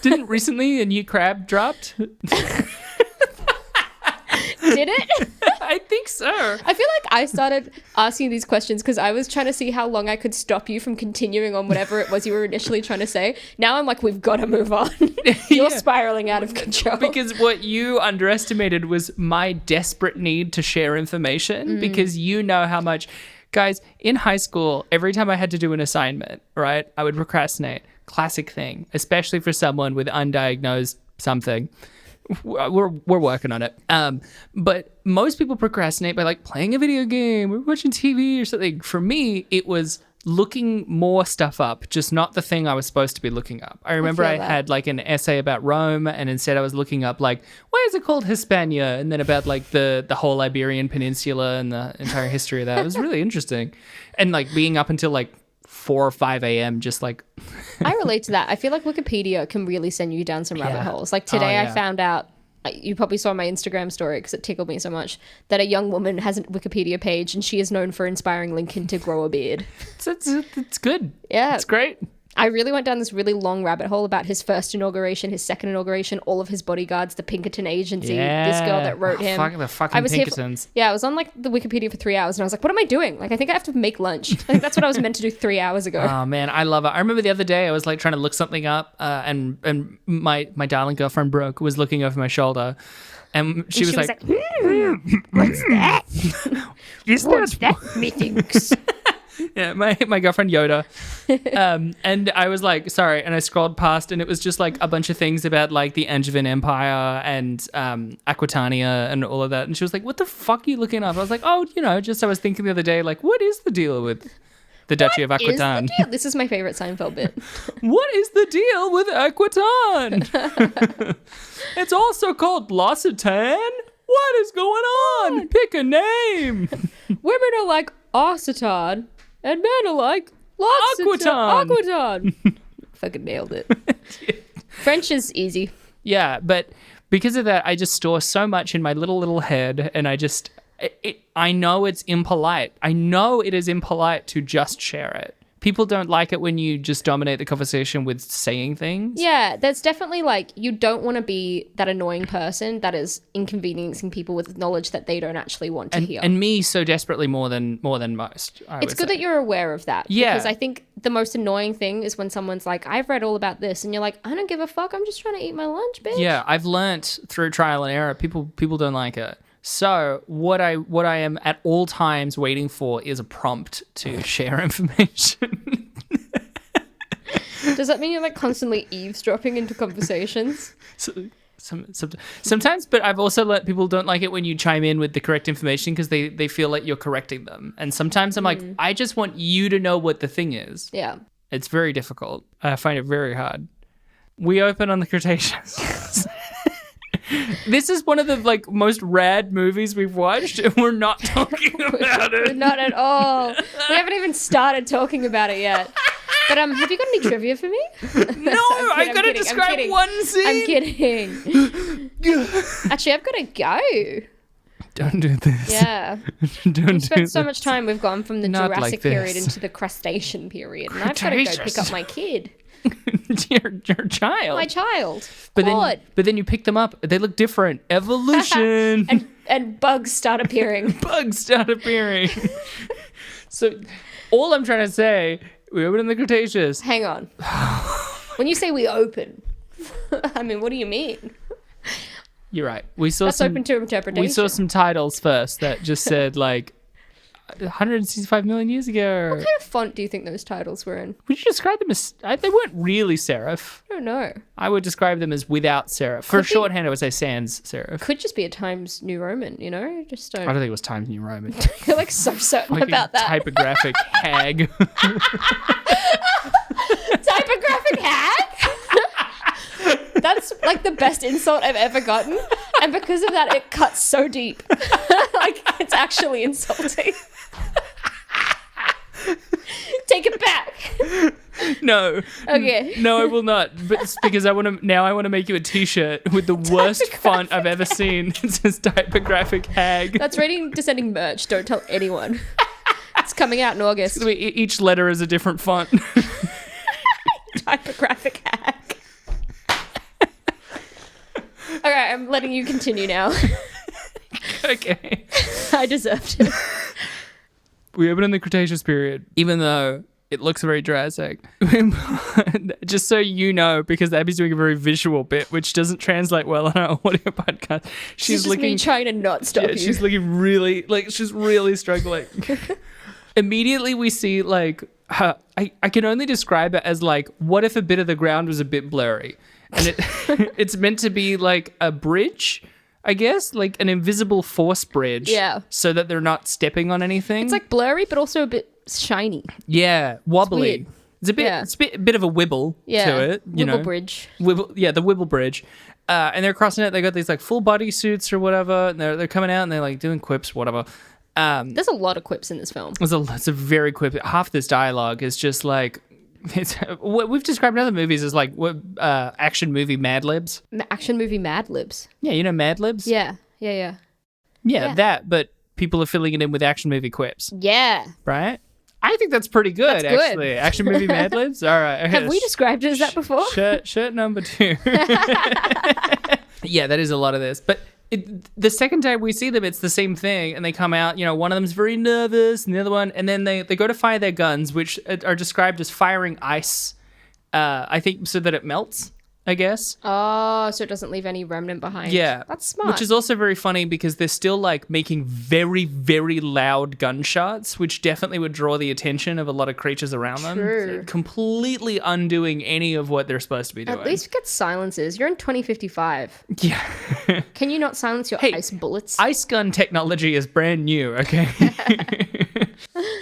Didn't recently a new crab dropped? Did it? I think so. I feel like I started asking these questions because I was trying to see how long I could stop you from continuing on whatever it was you were initially trying to say. Now I'm like, we've got to move on. You're spiraling out of control. Because what you underestimated was my desperate need to share information because you know how much... Guys, in high school, every time I had to do an assignment, right, I would procrastinate. Classic thing, especially for someone with undiagnosed something. We're working on it. But most people procrastinate by like playing a video game or watching TV or something. For me, it was looking more stuff up, just not the thing I was supposed to be looking up. I remember I had like an essay about Rome, and instead I was looking up like, why is it called Hispania? And then about like the whole Iberian Peninsula and the entire history of that. It was really interesting. And like being up until like 4 or 5 a.m. just like... I relate to that. I feel like Wikipedia can really send you down some rabbit holes. Like today I found out, you probably saw my Instagram story because it tickled me so much, that a young woman has a Wikipedia page and she is known for inspiring Lincoln to grow a beard. It's good. Yeah. It's great. I really went down this really long rabbit hole about his first inauguration, his second inauguration, all of his bodyguards, the Pinkerton Agency, this girl that wrote him. The fucking Pinkertons. I was on like the Wikipedia for 3 hours and I was like, what am I doing? Like, I think I have to make lunch. I think that's what I was meant to do 3 hours ago. Oh man, I love it. I remember the other day I was like trying to look something up and my darling girlfriend Brooke was looking over my shoulder and she was like, what's that? What's that, methinks? Yeah, my girlfriend Yoda. And I was like, sorry. And I scrolled past and it was just like a bunch of things about like the Angevin Empire and Aquitania and all of that. And she was like, what the fuck are you looking up? I was like, oh, just I was thinking the other day, like, what is the deal with the Duchy of Aquitaine? This is my favorite Seinfeld bit. What is the deal with Aquitaine? It's also called L'Occitane? What is going on? Pick a name. Women are like Occitane. And men are like, Aquitaine. Fucking nailed it. French is easy. Yeah, but because of that, I just store so much in my little head, and I know it's impolite. I know it is impolite to just share it. People don't like it when you just dominate the conversation with saying things. Yeah, there's definitely like, you don't want to be that annoying person that is inconveniencing people with knowledge that they don't actually want to hear. And me so desperately more than most. It's good that you're aware of that. Yeah. Because I think the most annoying thing is when someone's like, I've read all about this, and you're like, I don't give a fuck. I'm just trying to eat my lunch, bitch. Yeah, I've learnt through trial and error. People don't like it. So what I am at all times waiting for is a prompt to share information. Does that mean you're like constantly eavesdropping into conversations? Sometimes, but I've also learnt people don't like it when you chime in with the correct information because they feel like you're correcting them. And sometimes I'm like, I just want you to know what the thing is. Yeah. It's very difficult. I find it very hard. We open on the Cretaceous. This is one of the like most rad movies we've watched, and we're not talking about it. Not at all. We haven't even started talking about it yet. But have you got any trivia for me? No, I gotta describe one scene. I'm kidding. Actually, I've got to go. Don't do this. Yeah. We've spent so much time. We've gone from the Not Jurassic like this. period into the Crustacean period, and I've got to go pick up my kid. your child. My child. But then you pick them up. They look different. Evolution. and bugs start appearing. So all I'm trying to say, we open in the Cretaceous. Hang on. When you say we open, I mean, what do you mean? You're right. We saw That's open to interpretation. We saw some titles first that just said like, 165 million years ago. What kind of font do you think those titles were in? Would you describe them as... they weren't really serif. I don't know. I would describe them as without serif. For shorthand, I would say sans serif. Could just be a Times New Roman, you know? Just don't... I don't think it was Times New Roman. You're like so certain about that. Typographic hag. Typographic hag? That's like the best insult I've ever gotten. And because of that, it cuts so deep. Like, it's actually insulting. Take it back. No. Okay. No, I will not. But it's because I want to make you a t-shirt with the worst font I've ever seen. It says typographic hag. That's Rating Descending merch. Don't tell anyone. It's coming out in August. Each letter is a different font. Typographic hag. All right, I'm letting you continue now. Okay. I deserved it. We open in the Cretaceous period, even though it looks very Jurassic. Just so you know, because Abby's doing a very visual bit, which doesn't translate well on our audio podcast. She's just me trying to not stop you. She's looking really, she's really struggling. Immediately we see, I can only describe it as, what if a bit of the ground was a bit blurry? And it's meant to be like a bridge, I guess, like an invisible force bridge. Yeah. So that they're not stepping on anything. It's like blurry, but also a bit shiny. Yeah, wobbly. It's a bit of a wibble to it. Wibble bridge. The wibble bridge. And they're crossing it. They got these full body suits or whatever. And they're coming out and they're doing quips, whatever. There's a lot of quips in this film. It's a very quip. Half this dialogue is just it's what we've described in other movies as action movie Mad Libs. Action movie Mad Libs. Yeah, you know Mad Libs? Yeah, that, but people are filling it in with action movie quips. Yeah. Right? I think that's pretty good, that's actually. Good. Action movie Mad Libs? All right. Okay. Have we described it as that before? Shirt number 2. Yeah, that is a lot of this. But the second time we see them, it's the same thing. And they come out, one of them's very nervous and the other one. And then they go to fire their guns, which are described as firing ice, I think, so that it melts, I guess. Oh, so it doesn't leave any remnant behind. Yeah. That's smart. Which is also very funny because they're still making very, very loud gunshots, which definitely would draw the attention of a lot of creatures around them. True. So completely undoing any of what they're supposed to be doing. At least get silencers. You're in 2055. Yeah. Can you not silence your ice bullets? Ice gun technology is brand new, okay?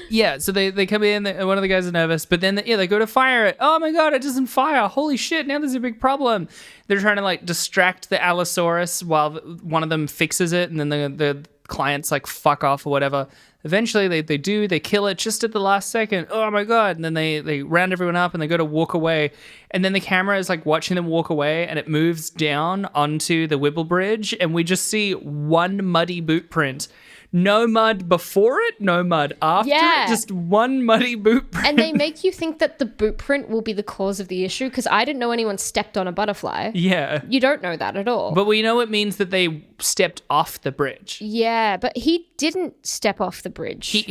Yeah, so they come in, one of the guys is nervous, but then they go to fire it. Oh my god, it doesn't fire. Holy shit, now there's a big problem. They're trying to distract the Allosaurus while one of them fixes it, and then the clients fuck off or whatever. Eventually they kill it just at the last second. Oh my god. And then they round everyone up and they go to walk away. And then the camera is watching them walk away and it moves down onto the Wibble Bridge and we just see one muddy boot print. No mud before it, no mud after it, just one muddy boot print. And they make you think that the boot print will be the cause of the issue because I didn't know anyone stepped on a butterfly. Yeah. You don't know that at all. But we know it means that they stepped off the bridge. Yeah, but he didn't step off the bridge.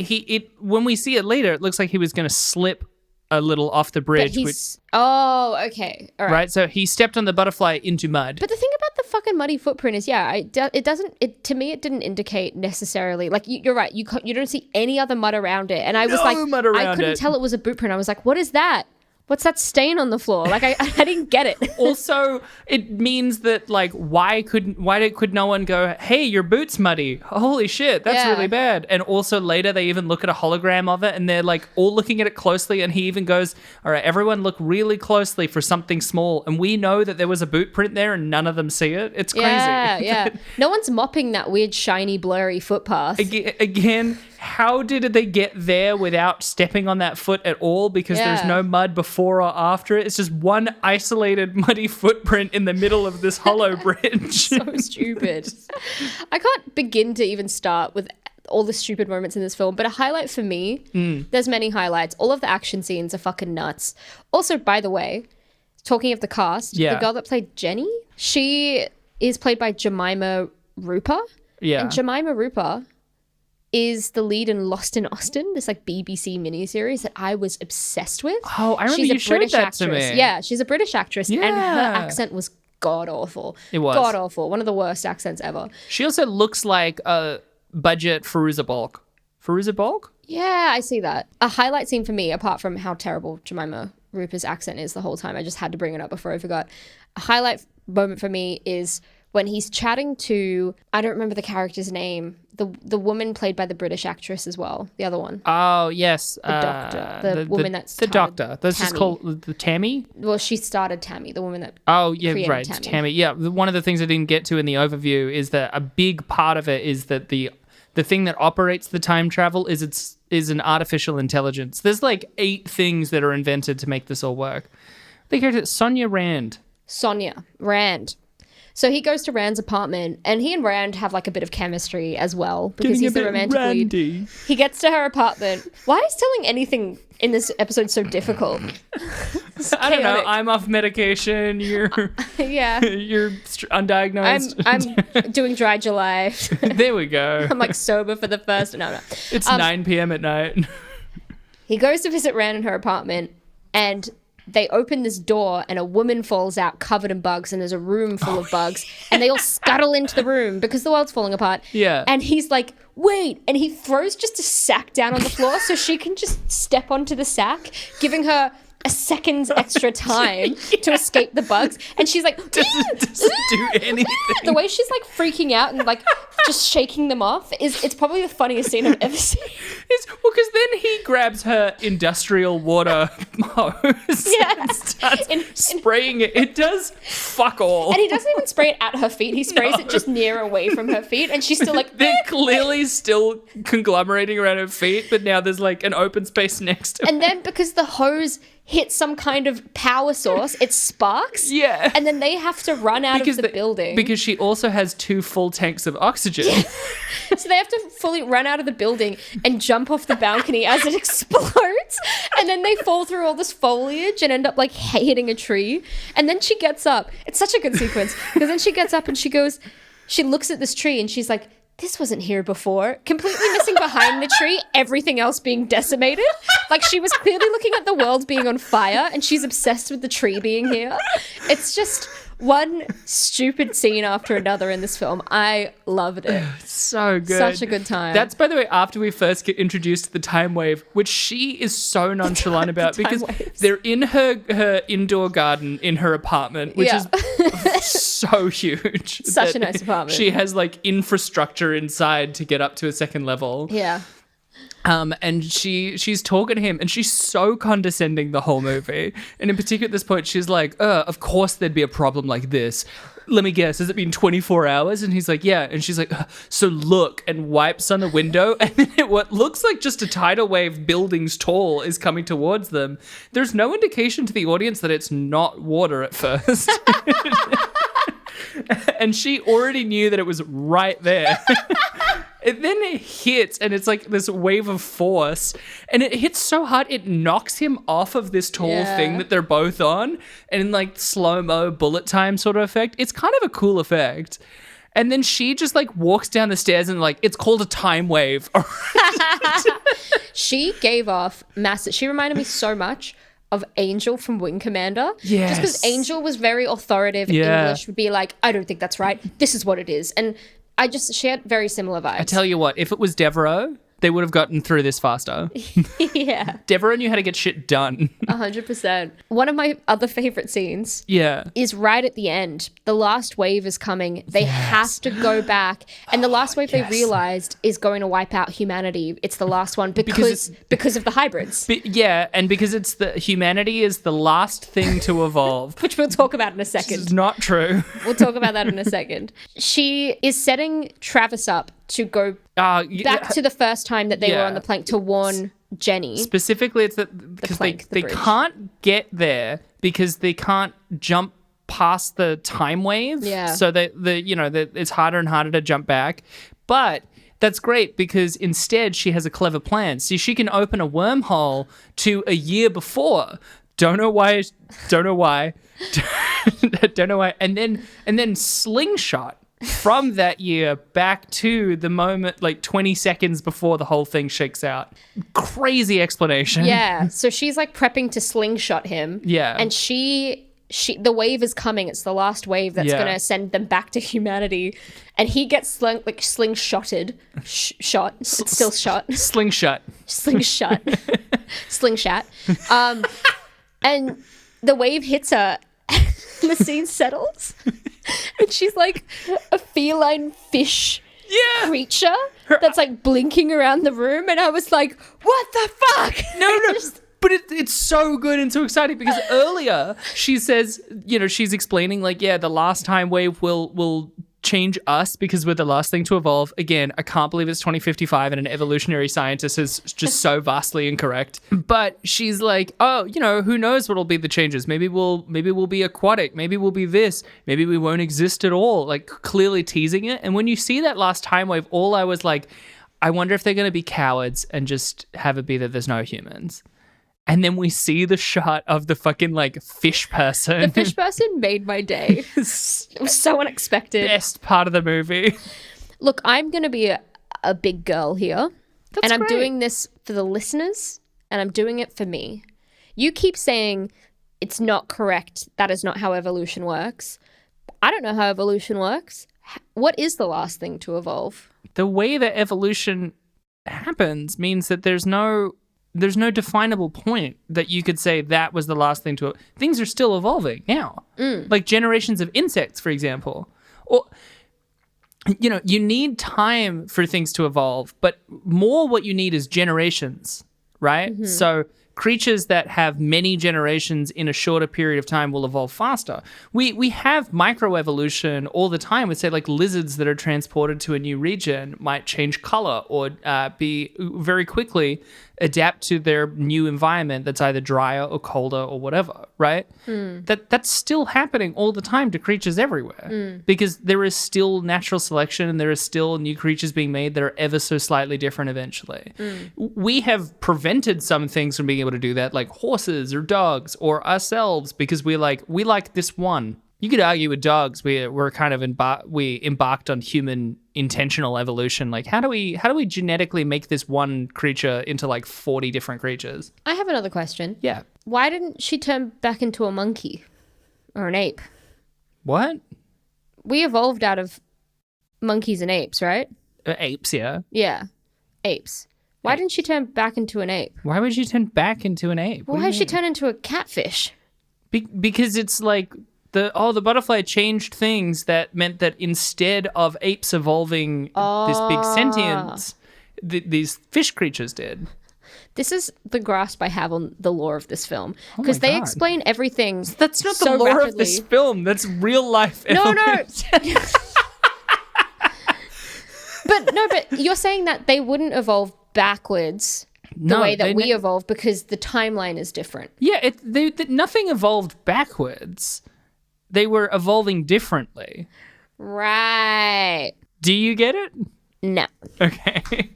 When we see it later, it looks like he was going to slip a little off the bridge. Oh, okay. All right. Right, so he stepped on the butterfly into mud. But the thing about the fucking muddy footprint is, to me, it didn't indicate necessarily, you're right, you don't see any other mud around it. And I was mud around I couldn't tell it was a boot print. I was like, what is that? What's that stain on the floor? I didn't get it. Also, it means that why could no one go, hey, your boot's muddy? Holy shit, that's really bad. And also later they even look at a hologram of it and they're all looking at it closely and he even goes, all right, everyone look really closely for something small. And we know that there was a boot print there and none of them see it. It's crazy. Yeah. No one's mopping that weird, shiny, blurry footpath. Again, how did they get there without stepping on that foot at all? Because there's no mud before or after it. It's just one isolated muddy footprint in the middle of this hollow bridge. So stupid. I can't begin to even start with all the stupid moments in this film, but a highlight for me, there's many highlights. All of the action scenes are fucking nuts. Also, by the way, talking of the cast, the girl that played Jenny, she is played by Jemima Rooper. Yeah. And Jemima Rooper is the lead in Lost in Austin, this BBC miniseries that I was obsessed with. Oh, I remember you showed that to me. Yeah, she's a British actress and her accent was god-awful. It was. God-awful. One of the worst accents ever. She also looks like a budget Fairuza Balk Firuza Balk? Yeah, I see that. A highlight scene for me, apart from how terrible Jemima Rupert's accent is the whole time, I just had to bring it up before I forgot. A highlight moment for me is when he's chatting to, I don't remember the character's name, the woman played by the British actress as well, the other one. Oh, yes. The doctor. The woman that's the doctor. This is called the Tammy? Well, she started Tammy, the woman that created right, Tammy. Yeah, one of the things I didn't get to in the overview is that a big part of it is that the thing that operates the time travel is an artificial intelligence. There's like 8 things that are invented to make this all work. The character Sonia Rand. So he goes to Rand's apartment, and he and Rand have like a bit of chemistry as well because he's the romantic lead. He gets to her apartment. Why is telling anything in this episode so difficult? I don't know. I'm off medication. You're you're undiagnosed. I'm doing dry July. There we go. I'm like sober for the first. No. It's 9 p.m. at night. He goes to visit Rand in her apartment, and they open this door and a woman falls out covered in bugs, and there's a room full of bugs, and they all scuttle into the room because the world's falling apart. Yeah. And he's like, wait, and he throws just a sack down on the floor so she can just step onto the sack, giving her a second's extra time to escape the bugs. And she's like, doesn't do anything. The way she's like freaking out and like just shaking them off it's probably the funniest scene I've ever seen. Because then he grabs her industrial water hose and starts spraying it. It does fuck all. And he doesn't even spray it at her feet. He sprays it just near away from her feet, and she's still like, they're clearly still conglomerating around her feet, but now there's like an open space next to her. And then because the hose hits some kind of power source, it sparks. Yeah. And then they have to run out of the building. Because she also has 2 full tanks of oxygen. Yeah. So they have to fully run out of the building and jump off the balcony as it explodes. And then they fall through all this foliage and end up like hitting a tree. And then she gets up. It's such a good sequence. Because then she gets up and she looks at this tree and she's like, this wasn't here before. Completely missing behind the tree, everything else being decimated. Like she was clearly looking at the world being on fire and she's obsessed with the tree being here. It's just one stupid scene after another in this film. I loved it. So good. Such a good time. That's, by the way, after we first get introduced to the time wave, which she is so nonchalant about because they're in her indoor garden in her apartment, which is so huge. Such a nice apartment. She has like infrastructure inside to get up to a second level. Yeah. And she's talking to him and she's so condescending the whole movie. And in particular at this point, she's like, of course there'd be a problem like this. Let me guess, has it been 24 hours? And he's like, yeah. And she's like, so look, and wipes on the window. And then what looks like just a tidal wave buildings tall is coming towards them. There's no indication to the audience that it's not water at first. And she already knew that it was right there. And then it hits, and it's like this wave of force, and it hits so hard it knocks him off of this tall thing that they're both on, and in like slow-mo bullet time sort of effect. It's kind of a cool effect. And then she just like walks down the stairs and like, it's called a time wave. She gave off massive. She reminded me so much of Angel from Wing Commander. Yes. Just because Angel was very authoritative. English would be like, I don't think that's right. This is what it is. And she had very similar vibes. I tell you what, if it was Devereaux, they would have gotten through this faster. Yeah. Devereaux knew how to get shit done. 100%. One of my other favorite scenes is right at the end. The last wave is coming. They have to go back. And the last wave they realized is going to wipe out humanity. It's the last one because of the hybrids. And because humanity is the last thing to evolve. Which we'll talk about in a second. This is not true. We'll talk about that in a second. She is setting Travis up to go back to the first time that they were on the plank to warn Jenny. Specifically, it's that because they can't get there because they can't jump past the time wave. Yeah. So it's harder and harder to jump back. But that's great because instead she has a clever plan. See, she can open a wormhole to a year before. Don't know why. Don't know why. And then slingshot from that year back to the moment, like 20 seconds before the whole thing shakes out. Crazy explanation. Yeah. So she's like prepping to slingshot him. Yeah. And she the wave is coming. It's the last wave that's going to send them back to humanity. And he gets slingshotted. Shot. It's still shot. Slingshot. Slingshot. Slingshot. And the wave hits her. And the scene settles. And she's like a feline fish creature that's like blinking around the room. And I was like, what the fuck? No. But it's so good and so exciting because earlier she says, she's explaining like, the last time wave will change us because we're the last thing to evolve. Again, I can't believe it's 2055 and an evolutionary scientist is just so vastly incorrect. But she's like, oh, who knows what'll be the changes? Maybe we'll be aquatic. Maybe we'll be this. Maybe we won't exist at all. Like clearly teasing it. And when you see that last time wave, all I was like, I wonder if they're going to be cowards and just have it be that there's no humans. And then we see the shot of the fucking like fish person. The fish person made my day. It was so unexpected. Best part of the movie. Look, I'm going to be a big girl here. That's I'm great. doing this for the listeners and I'm doing it for me. You keep saying it's not correct. That is not how evolution works. I don't know how evolution works. What is the last thing to evolve? The way that evolution happens means that there's no definable point that you could say that was the last thing to... Things are still evolving now. Like generations of insects, for example. Or, you need time for things to evolve, but more what you need is generations, right? Mm-hmm. So creatures that have many generations in a shorter period of time will evolve faster. We have microevolution all the time. We say like lizards that are transported to a new region might change color or be very quickly adapt to their new environment that's either drier or colder or whatever, right? That's still happening all the time to creatures everywhere because there is still natural selection and there is still new creatures being made that are ever so slightly different eventually. We have prevented some things from being able to do that, like horses or dogs or ourselves, because we like this one. You could argue with dogs, we're kind of we embarked on human intentional evolution. Like how do we genetically make this one creature into like 40 different creatures? I have another question. Yeah. Why didn't she turn back into a monkey or an ape? What? We evolved out of monkeys and apes, right? Apes, yeah. Yeah. Apes. Why didn't she turn back into an ape? Why would you turn back into an ape? Why did she turn into a catfish? Because it's like the butterfly changed things that meant that instead of apes evolving this big sentience, these fish creatures did. This is the grasp I have on the lore of this film. Because they explain everything. That's not so the lore rapidly. of this film. That's real life evolution. No. But you're saying that they wouldn't evolve backwards the way that we evolved because the timeline is different. Yeah, nothing evolved backwards. They were evolving differently. Right. Do you get it? No. Okay.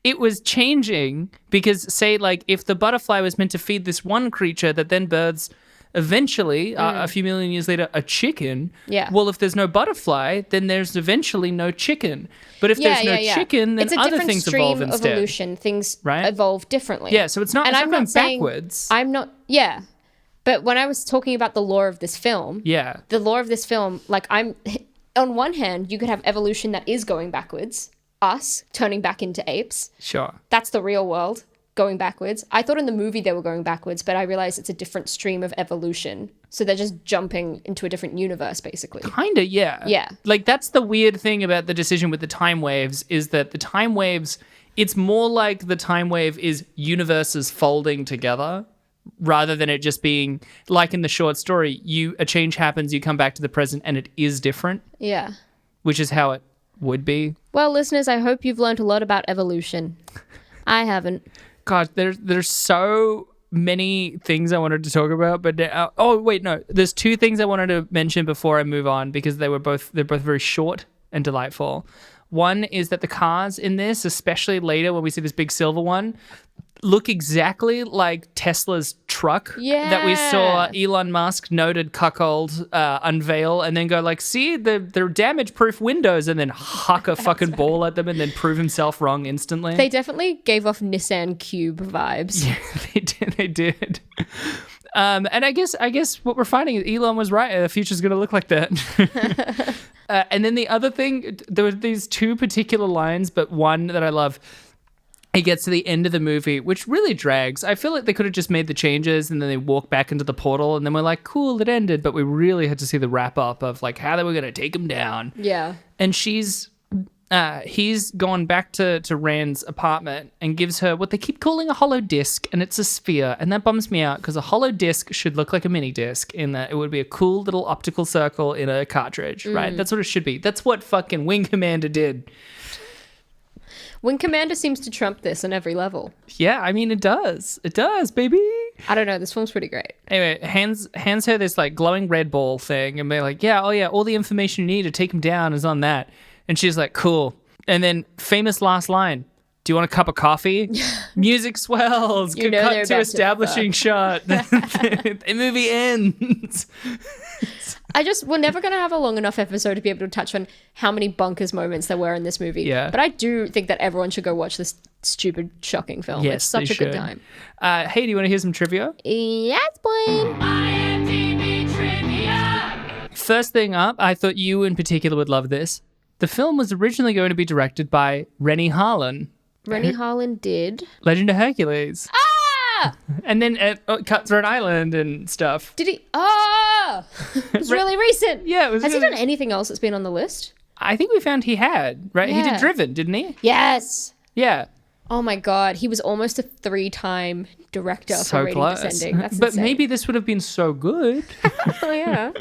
It was changing because, say, like, if the butterfly was meant to feed this one creature that then births eventually, a few million years later, a chicken. Yeah. Well, if there's no butterfly, then there's eventually no chicken. But if there's no chicken, then other things evolve instead. It's a different stream of evolution. Things evolve differently. Yeah, so it's not going backwards. Yeah. But when I was talking about the lore of this film, the lore of this film, like on one hand, you could have evolution that is going backwards, us turning back into apes. Sure. That's the real world, going backwards. I thought in the movie they were going backwards, but I realized it's a different stream of evolution. So they're just jumping into a different universe, basically. Kinda, yeah. Yeah. Like, that's the weird thing about the decision with the time waves, is that the time waves, it's more like the time wave is universes folding together, rather than it just being like in the short story, a change happens, you come back to the present, and it is different. Yeah. Which is how it would be. Well, listeners, I hope you've learned a lot about evolution. I haven't. God, there's so many things I wanted to talk about, but there's two things I wanted to mention before I move on because they're both very short and delightful. One is that the cars in this, especially later when we see this big silver one, look exactly like Tesla's truck that we saw Elon Musk, noted cuckold, unveil and then go like, see, they're damage-proof windows, and then huck a fucking ball at them and then prove himself wrong instantly. They definitely gave off Nissan Cube vibes. Yeah, they did. And I guess what we're finding is Elon was right. The future's going to look like that. And then the other thing, there were these two particular lines, but one that I love. It gets to the end of the movie, which really drags. I feel like they could have just made the changes and then they walk back into the portal and then we're like, cool, it ended. But we really had to see the wrap up of like how they were going to take him down. Yeah. And he's gone back to Rand's apartment and gives her what they keep calling a hollow disc, and it's a sphere. And that bums me out because a hollow disc should look like a mini disc in that it would be a cool little optical circle in a cartridge, right? That's what it should be. That's what fucking Wing Commander did. Wing Commander seems to trump this on every level. Yeah, I mean, it does. It does, baby. I don't know. This film's pretty great. Anyway, hands her this like glowing red ball thing and be like, yeah, all the information you need to take him down is on that. And she's like, cool. And then famous last line. Do you want a cup of coffee? Music swells. You know cut to establishing shot. The movie ends. We're never going to have a long enough episode to be able to touch on how many bonkers moments there were in this movie. Yeah. But I do think that everyone should go watch this stupid, shocking film. Yes, it's such a good time. Hey, do you want to hear some trivia? Yes, boy. IMDb trivia. First thing up, I thought you in particular would love this. The film was originally going to be directed by Rennie Harlin. Rennie Harlin did. Legend of Hercules. Ah! And then Cut Through an Island and stuff. Did he? Oh! It's really recent. Yeah, it was Has really... he done anything else that's been on the list? I think we found he had, right? He Yeah. did Driven, didn't he? Yes. Yeah. Oh my God. He was almost a 3-time director So for Rating close. Descending. That's but insane. maybe this would have been so good. Oh, yeah.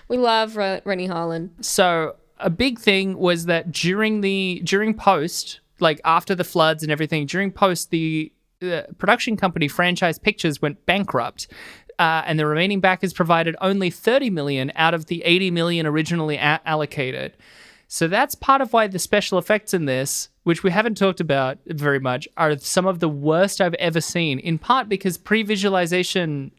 We love Rennie Harlin. So a big thing was that during post, like after the floods and everything, during post, the production company Franchise Pictures went bankrupt. And the remaining backers provided only $30 million out of the $80 million originally allocated. So that's part of why the special effects in this, which we haven't talked about very much, are some of the worst I've ever seen, in part because pre-visualization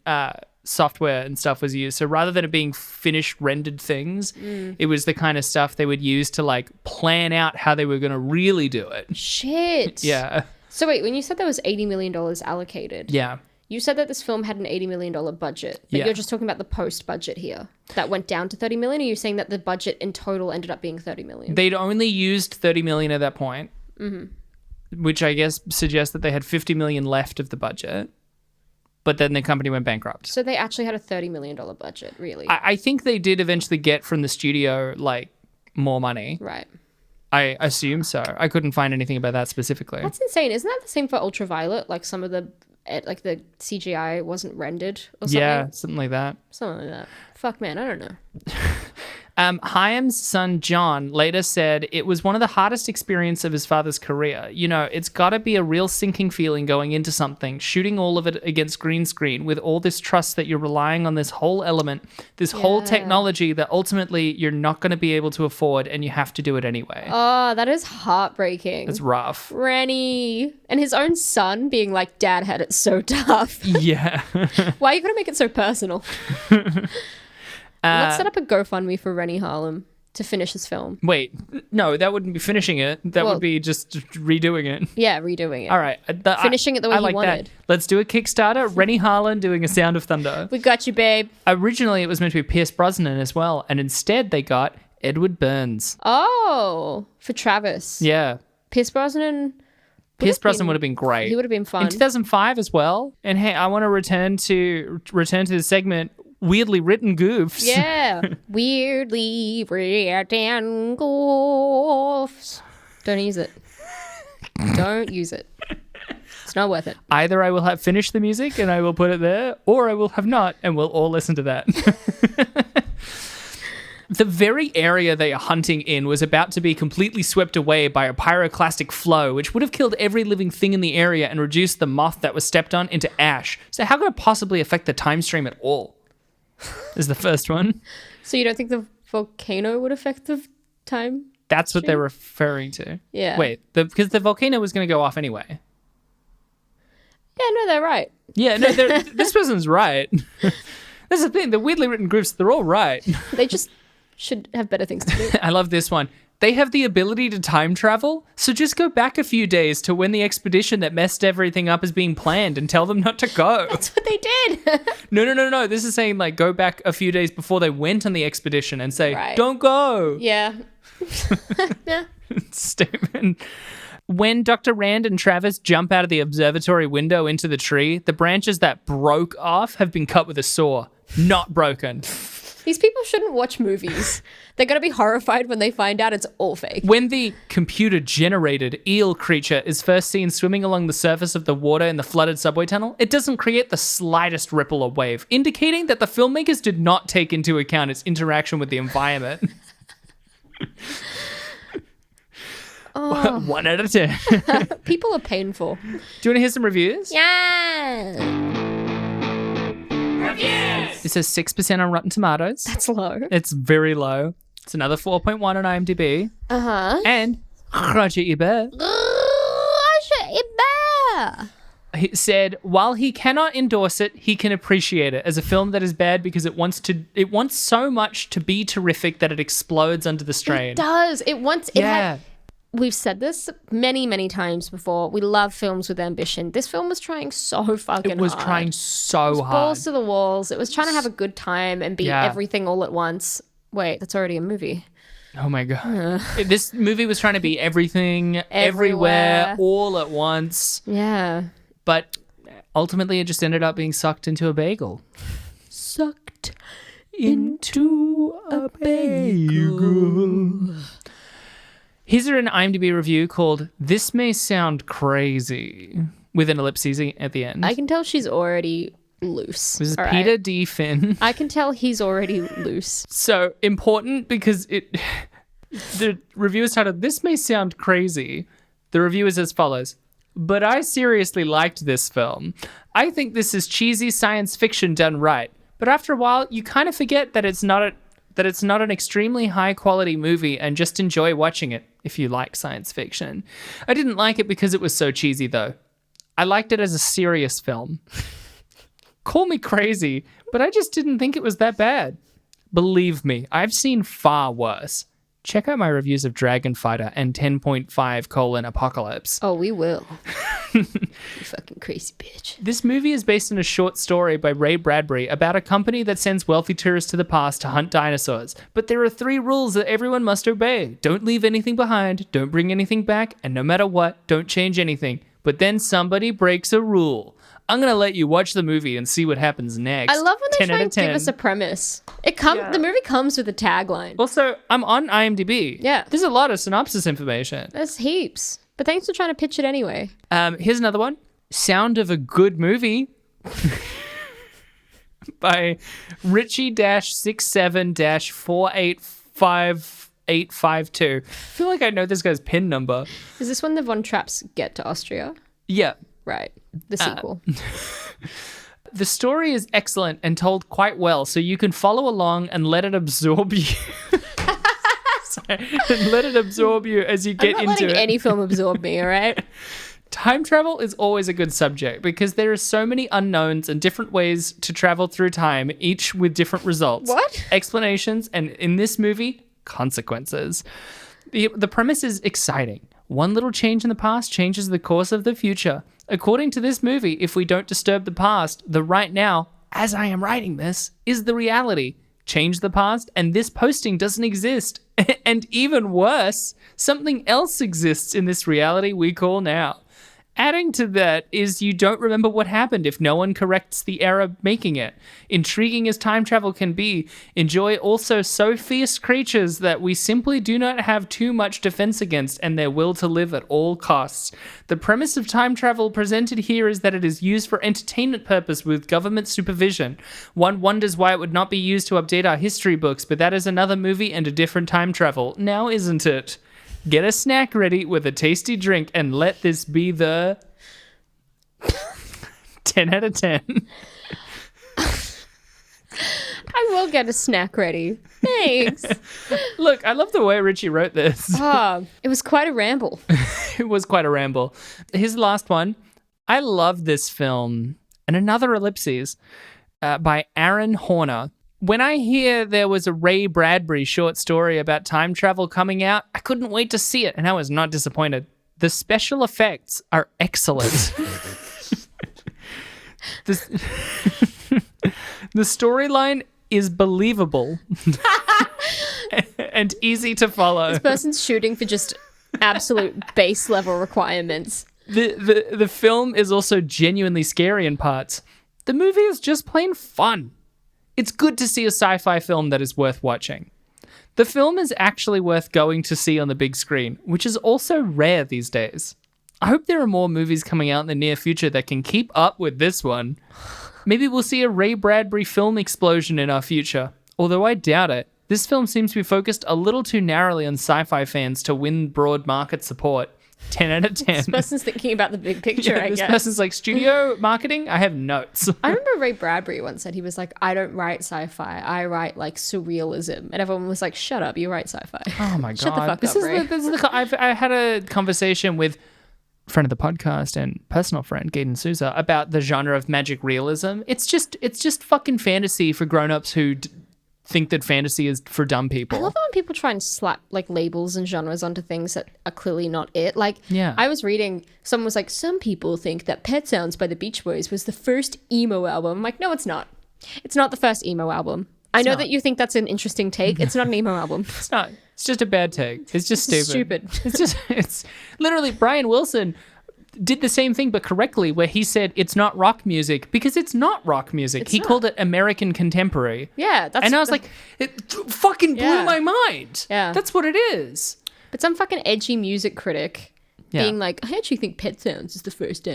software and stuff was used. So rather than it being finished rendered things, it was the kind of stuff they would use to like plan out how they were going to really do it. Shit. Yeah. So wait, when you said there was $80 million allocated, Yeah. you said that this film had an $80 million budget, but Yeah. you're just talking about the post budget here. That went down to $30 million, or are you saying that the budget in total ended up being $30 million? They'd only used $30 million at that point, which I guess suggests that they had $50 million left of the budget. But then the company went bankrupt. So they actually had a $30 million budget, really? I think they did eventually get from the studio like more money. Right. I assume so. I couldn't find anything about that specifically. That's insane. Isn't that the same for Ultraviolet? Like some of the CGI wasn't rendered or something? Yeah, something like that. Something like that. Fuck, man, I don't know. Chaim's son John later said it was one of the hardest experiences of his father's career. You know, it's got to be a real sinking feeling going into something, shooting all of it against green screen with all this trust that you're relying on this whole element, this whole technology that ultimately you're not going to be able to afford and you have to do it anyway. Oh, that is heartbreaking. It's rough. Rennie. And his own son being like, Dad had it so tough. Yeah. Why are you going to make it so personal? Let's set up a GoFundMe for Rennie Harlin to finish his film. Wait, no, that wouldn't be finishing it. That would be just redoing it. Yeah, redoing it. All right. Finishing it the way I he like wanted. That. Let's do a Kickstarter. Rennie Harlin doing A Sound of Thunder. We got you, babe. Originally, it was meant to be Pierce Brosnan as well, and instead they got Edward Burns. Oh, for Travis. Yeah. Pierce Brosnan. Pierce Brosnan would have been great. He would have been fun. In 2005 as well. And hey, I want to return to the segment Weirdly Written Goofs. Yeah. Weirdly written goofs. Don't use it. Don't use it. It's not worth it. Either I will have finished the music and I will put it there, or I will have not and we'll all listen to that. The very area they are hunting in was about to be completely swept away by a pyroclastic flow, which would have killed every living thing in the area and reduced the moth that was stepped on into ash. So how could it possibly affect the time stream at all? Is the first one. So you don't think the volcano would affect the time? That's what they're referring to. Yeah. Wait, because the volcano was going to go off anyway. Yeah, no, they're right. Yeah, no, this person's right. That's the thing. The weirdly written groups, they're all right. They just should have better things to do. I love this one. They have the ability to time travel, so just go back a few days to when the expedition that messed everything up is being planned and tell them not to go. That's what they did. No. This is saying, like, go back a few days before they went on the expedition and say, Right. don't go. Yeah. Yeah. Stupid. When Dr. Rand and Travis jump out of the observatory window into the tree, the branches that broke off have been cut with a saw, not broken. These people shouldn't watch movies. They're going to be horrified when they find out it's all fake. When the computer-generated eel creature is first seen swimming along the surface of the water in the flooded subway tunnel, it doesn't create the slightest ripple or wave, indicating that the filmmakers did not take into account its interaction with the environment. 1 out of 10. People are painful. Do you want to hear some reviews? Yeah. Reviews! It says 6% on Rotten Tomatoes. It's low. It's very low. It's another 4.1 on IMDb. Uh-huh. And Roger Ebert, he said, while he cannot endorse it, he can appreciate it as a film that is bad because it wants so much to be terrific that it explodes under the strain. It does. It wants... We've said this many, many times before. We love films with ambition. This film was trying so fucking hard. It was trying so hard. Balls to the walls. It was trying to have a good time and be everything all at once. Wait, that's already a movie. Oh my God. This movie was trying to be everything, everywhere, all at once. Yeah. But ultimately, it just ended up being sucked into a bagel. Sucked into a bagel. Here's an IMDb review called This May Sound Crazy, with an ellipses at the end. I can tell she's already loose. This is All Peter right. D. Finn. I can tell he's already loose. So important because the review is titled This May Sound Crazy. The review is as follows. But I seriously liked this film. I think this is cheesy science fiction done right. But after a while, you kind of forget that it's not an extremely high quality movie and just enjoy watching it if you like science fiction. I didn't like it because it was so cheesy though. I liked it as a serious film. Call me crazy, but I just didn't think it was that bad. Believe me, I've seen far worse. Check out my reviews of Dragon Fighter and 10.5 Apocalypse. Oh, we will. You fucking crazy bitch. This movie is based on a short story by Ray Bradbury about a company that sends wealthy tourists to the past to hunt dinosaurs. But there are 3 rules that everyone must obey. Don't leave anything behind, don't bring anything back, and no matter what, don't change anything. But then somebody breaks a rule. I'm going to let you watch the movie and see what happens next. I love when they 10 try out and of 10. give us a premise. The movie comes with a tagline. Also, I'm on IMDb. Yeah. There's a lot of synopsis information. There's heaps. But thanks for trying to pitch it anyway. Here's another one. Sound of a Good Movie by Richie-67-485-852. I feel like I know this guy's PIN number. Is this when the Von Trapps get to Austria? Yeah. Right. The sequel. The story is excellent and told quite well, so you can follow along and let it absorb you. And let it absorb you as you get I'm not into letting it. any film absorb me, all right? Time travel is always a good subject because there are so many unknowns and different ways to travel through time, each with different results. What? Explanations, and in this movie, consequences. The premise is exciting. One little change in the past changes the course of the future. According to this movie, if we don't disturb the past, the right now, as I am writing this, is the reality. Change the past, and this posting doesn't exist. And even worse, something else exists in this reality we call now. Adding to that is you don't remember what happened if no one corrects the error making it. Intriguing as time travel can be, enjoy also so fierce creatures that we simply do not have too much defense against and their will to live at all costs. The premise of time travel presented here is that it is used for entertainment purpose with government supervision. One wonders why it would not be used to update our history books, but that is another movie and a different time travel. Now isn't it? Get a snack ready with a tasty drink and let this be the 10 out of 10. I will get a snack ready. Thanks. Look, I love the way Richie wrote this. It was quite a ramble. It was quite a ramble. Here's the last one. I love this film. And another ellipses by Aaron Horner. when I hear there was a Ray Bradbury short story about time travel coming out, I couldn't wait to see it, and I was not disappointed. The special effects are excellent. The storyline is believable and easy to follow. This person's shooting for just absolute base level requirements. The film is also genuinely scary in parts. The movie is just plain fun. It's good to see a sci-fi film that is worth watching. The film is actually worth going to see on the big screen, which is also rare these days. I hope there are more movies coming out in the near future that can keep up with this one. Maybe we'll see a Ray Bradbury film explosion in our future, although I doubt it. This film seems to be focused a little too narrowly on sci-fi fans to win broad market support. 10 out of 10. This person's thinking about the big picture, I this guess. person's like, studio marketing? I have notes. I remember Ray Bradbury once said, he was like, I don't write sci-fi, I write like surrealism. And everyone was like, shut up, you write sci-fi. Oh my God. Shut the fuck up, Ray. I had a conversation with friend of the podcast and personal friend, Gaten Souza, about the genre of magic realism. It's just fucking fantasy for grown-ups who think that fantasy is for dumb people. I love it when people try and slap like labels and genres onto things that are clearly not it. Like, yeah. I was reading, someone was like, some people think that Pet Sounds by the Beach Boys was the first emo album. I'm like, no, it's not. It's not the first emo album. I know that you think that's an interesting take. It's not an emo album. It's not. It's just a bad take. It's just stupid. Stupid. It's literally Brian Wilson did the same thing but correctly, where he said it's not rock music because it's not rock music. He called it American contemporary. Yeah, that's. And I was like, it fucking blew my mind. Yeah. That's what it is. But some fucking edgy music critic Yeah. being like, I actually think Pet Sounds is the first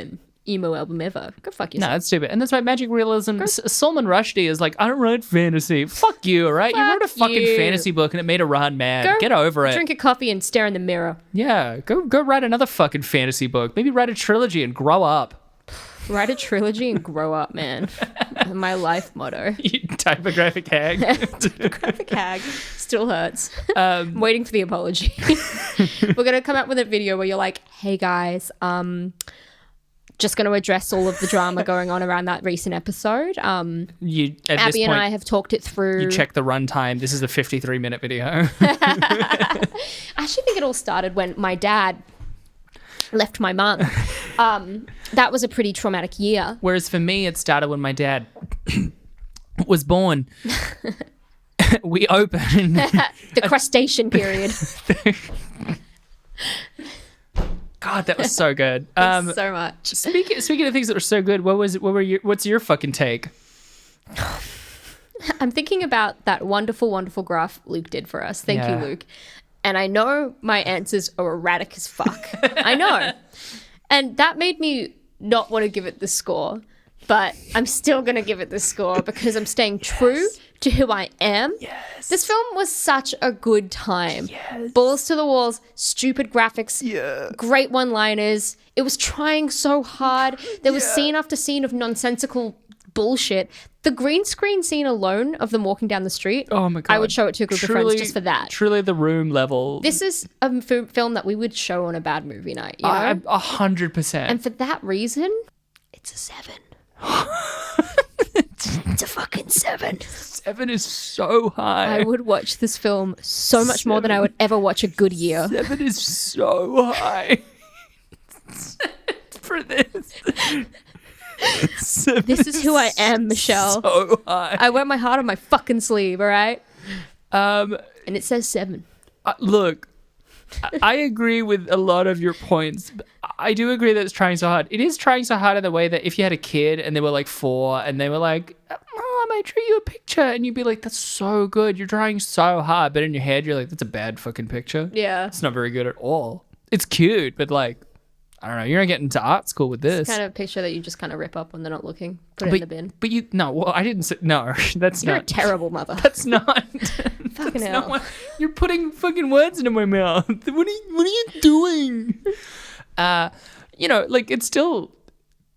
emo album ever. Go fuck No, yourself. that's stupid. And that's why magic realism, Salman Rushdie is like, I don't write fantasy. Fuck you, all right? You wrote a fucking you. fantasy book and it made Iran mad. Go Get over it. Drink a coffee and stare in the mirror. Yeah, go write another fucking fantasy book. Maybe write a trilogy and grow up. Write a trilogy and grow up, man. My life motto. You typographic hag. Graphic hag still hurts. I'm waiting for the apology. We're gonna come out with a video where you're like, hey guys, just going to address all of the drama going on around that recent episode. You at Abby this point, and I have talked it through. you check the runtime. This is a 53-minute video. I actually think it all started when my dad left my mum. That was a pretty traumatic year. Whereas for me, it started when my dad was born. We opened The crustacean period. God, that was so good. So much. Speaking of things that were so good, what's your fucking take? I'm thinking about that wonderful, wonderful graph Luke did for us. Thank you, Luke. And I know my answers are erratic as fuck. I know. And that made me not want to give it the score. But I'm still going to give it the score because I'm staying true to who I am. Yes. This film was such a good time. Yes. Balls to the walls, stupid graphics, great one-liners. It was trying so hard. There was scene after scene of nonsensical bullshit. The green screen scene alone of them walking down the street, Oh my God. I would show it to a group of friends just for that. Truly the room level. This is a film that we would show on a bad movie night, you know? 100%. And for that reason, it's a 7. It's a fucking 7. 7 is so high. I would watch this film so much more than I would ever watch a good year. 7 is so high. For this. This is who I am, Michelle. So high. I wear my heart on my fucking sleeve, all right? Um, And it says 7. Look, I agree with a lot of your points. But I do agree that it's trying so hard. It is trying so hard in the way that if you had a kid and they were like 4 and they were like, Mom, I drew you a picture. And you'd be like, that's so good. You're trying so hard. But in your head, you're like, that's a bad fucking picture. Yeah. It's not very good at all. It's cute, but like, I don't know. You're not getting into art school with this. It's kind of a picture that you just kind of rip up when they're not looking. Put it in the bin. But you, no, well, I didn't say, no, that's You're not. a terrible mother. That's not. Fucking that's hell. not what, you're putting fucking words into my mouth. What are you doing? You know, like it's still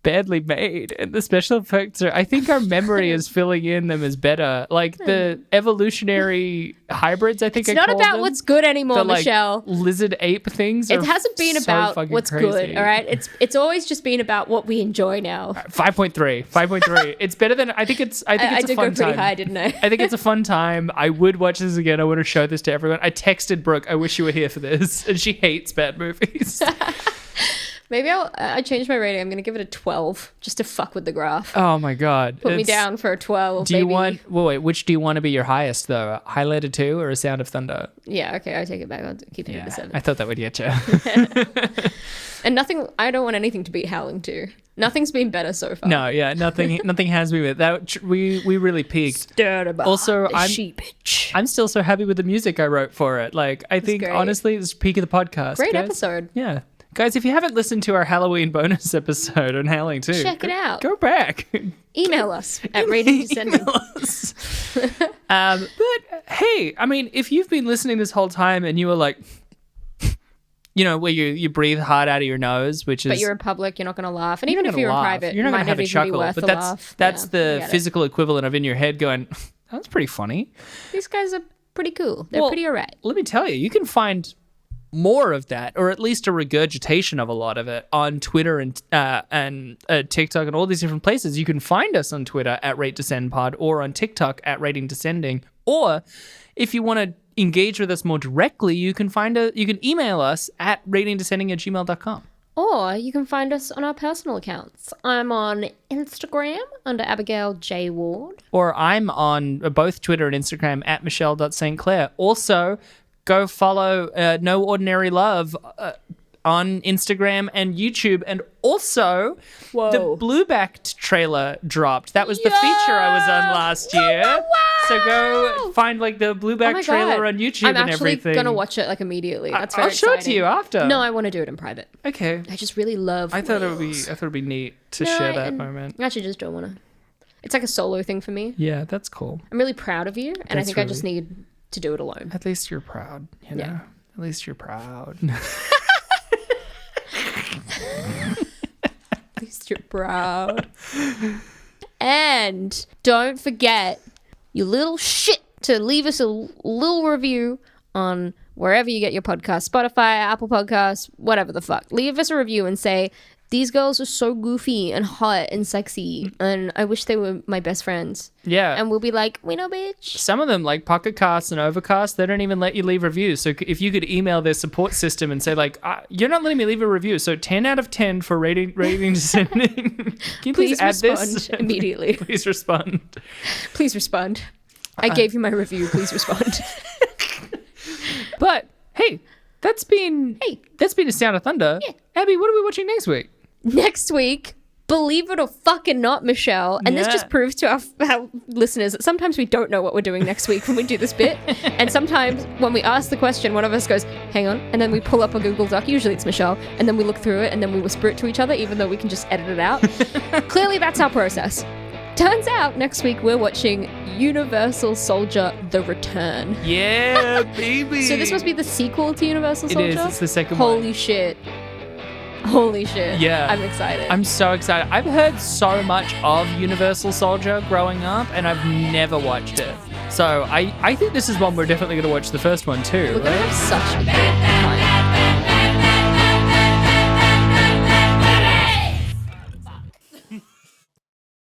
badly made, and the special effects are, I think our memory is filling in them as better. Like the evolutionary hybrids, I think It's not about what's good anymore, the, like, Michelle. lizard ape things. It hasn't been about what's good, all right? It's always just been about what we enjoy now. 5.3. It's better than I think it's I a did fun go pretty time. high, didn't I? I think it's a fun time. I would watch this again. I want to show this to everyone. I texted Brooke, I wish you were here for this, and she hates bad movies. Maybe I changed my rating. I'm going to give it a 12 just to fuck with the graph. Oh my god. Put me down for a 12, Do you want wait, which do you want to be your highest though? Highlander 2 or A Sound of Thunder? Yeah, okay, I take it back. I'll keep it at a 7. I thought that would get you. And I don't want anything to beat Howling 2. Nothing's been better so far. No, yeah, nothing has been with that. We really peaked. Also, I'm still so happy with the music I wrote for it. Like, I think great. honestly, it's peak of the podcast. Great guys. episode. Yeah. Guys, if you haven't listened to our Halloween bonus episode on Howling 2, Check it out. Go back. Email us at ratingdescending. But hey, I mean, if you've been listening this whole time and you were like, you know, where you breathe hard out of your nose, which is... But you're in public, you're not going to laugh. And even if you're laugh. in private, you're not going to have a chuckle. But that's the physical equivalent of in your head going, that's pretty funny. These guys are pretty cool. They're pretty alright. Let me tell you, you can find more of that, or at least a regurgitation of a lot of it on Twitter and TikTok and all these different places. You can find us on Twitter at RateDescendPod or on TikTok at Rating Descending. Or if you want to engage with us more directly, you can email us at ratingdescending@gmail.com. Or you can find us on our personal accounts. I'm on Instagram under Abigail J. Ward. Or I'm on both Twitter and Instagram at Michelle.St. Also, go follow No Ordinary Love on Instagram and YouTube. And also, the Blueback trailer dropped. That was the feature I was on last year. Wow. So go find like the Blueback trailer on YouTube and everything. I'm actually going to watch it like immediately. That's very I'll show it to you after. No, I want to do it in private. Okay. I just really love I thought it'd be neat to share that moment. I actually just don't want to. It's like a solo thing for me. Yeah, that's cool. I'm really proud of you, and I think I just need to do it alone. At least you're proud, you know? Yeah. At least you're proud. At least you're proud. And don't forget, you little shit, to leave us a little review on wherever you get your podcast, Spotify, Apple Podcasts, whatever the fuck. Leave us a review and say, these girls are so goofy and hot and sexy, and I wish they were my best friends. Yeah. And we'll be like, we know, bitch. Some of them, like Pocket Casts and Overcast, they don't even let you leave reviews. So if you could email their support system and say, like, you're not letting me leave a review, so 10 out of 10 for rating descending. Can you please add respond this? immediately. Please respond. Please respond. I gave you my review. Please respond. But, hey, that's been A Sound of Thunder. Yeah. Abby, what are we watching next week? Next week, believe it or fucking not, Michelle, and this just proves to our listeners that sometimes we don't know what we're doing next week when we do this bit, and sometimes when we ask the question, one of us goes, hang on, and then we pull up a Google Doc, usually it's Michelle, and then we look through it, and then we whisper it to each other, even though we can just edit it out. Clearly, that's our process. Turns out, next week, we're watching Universal Soldier: The Return. Yeah, baby. So this must be the sequel to Universal Soldier? It is. It's the second one. Holy shit. Holy shit. Yeah. I'm excited. I'm so excited. I've heard so much of Universal Soldier growing up, and I've never watched it. So I think this is one we're definitely going to watch the first one too. We're going to have such a good time.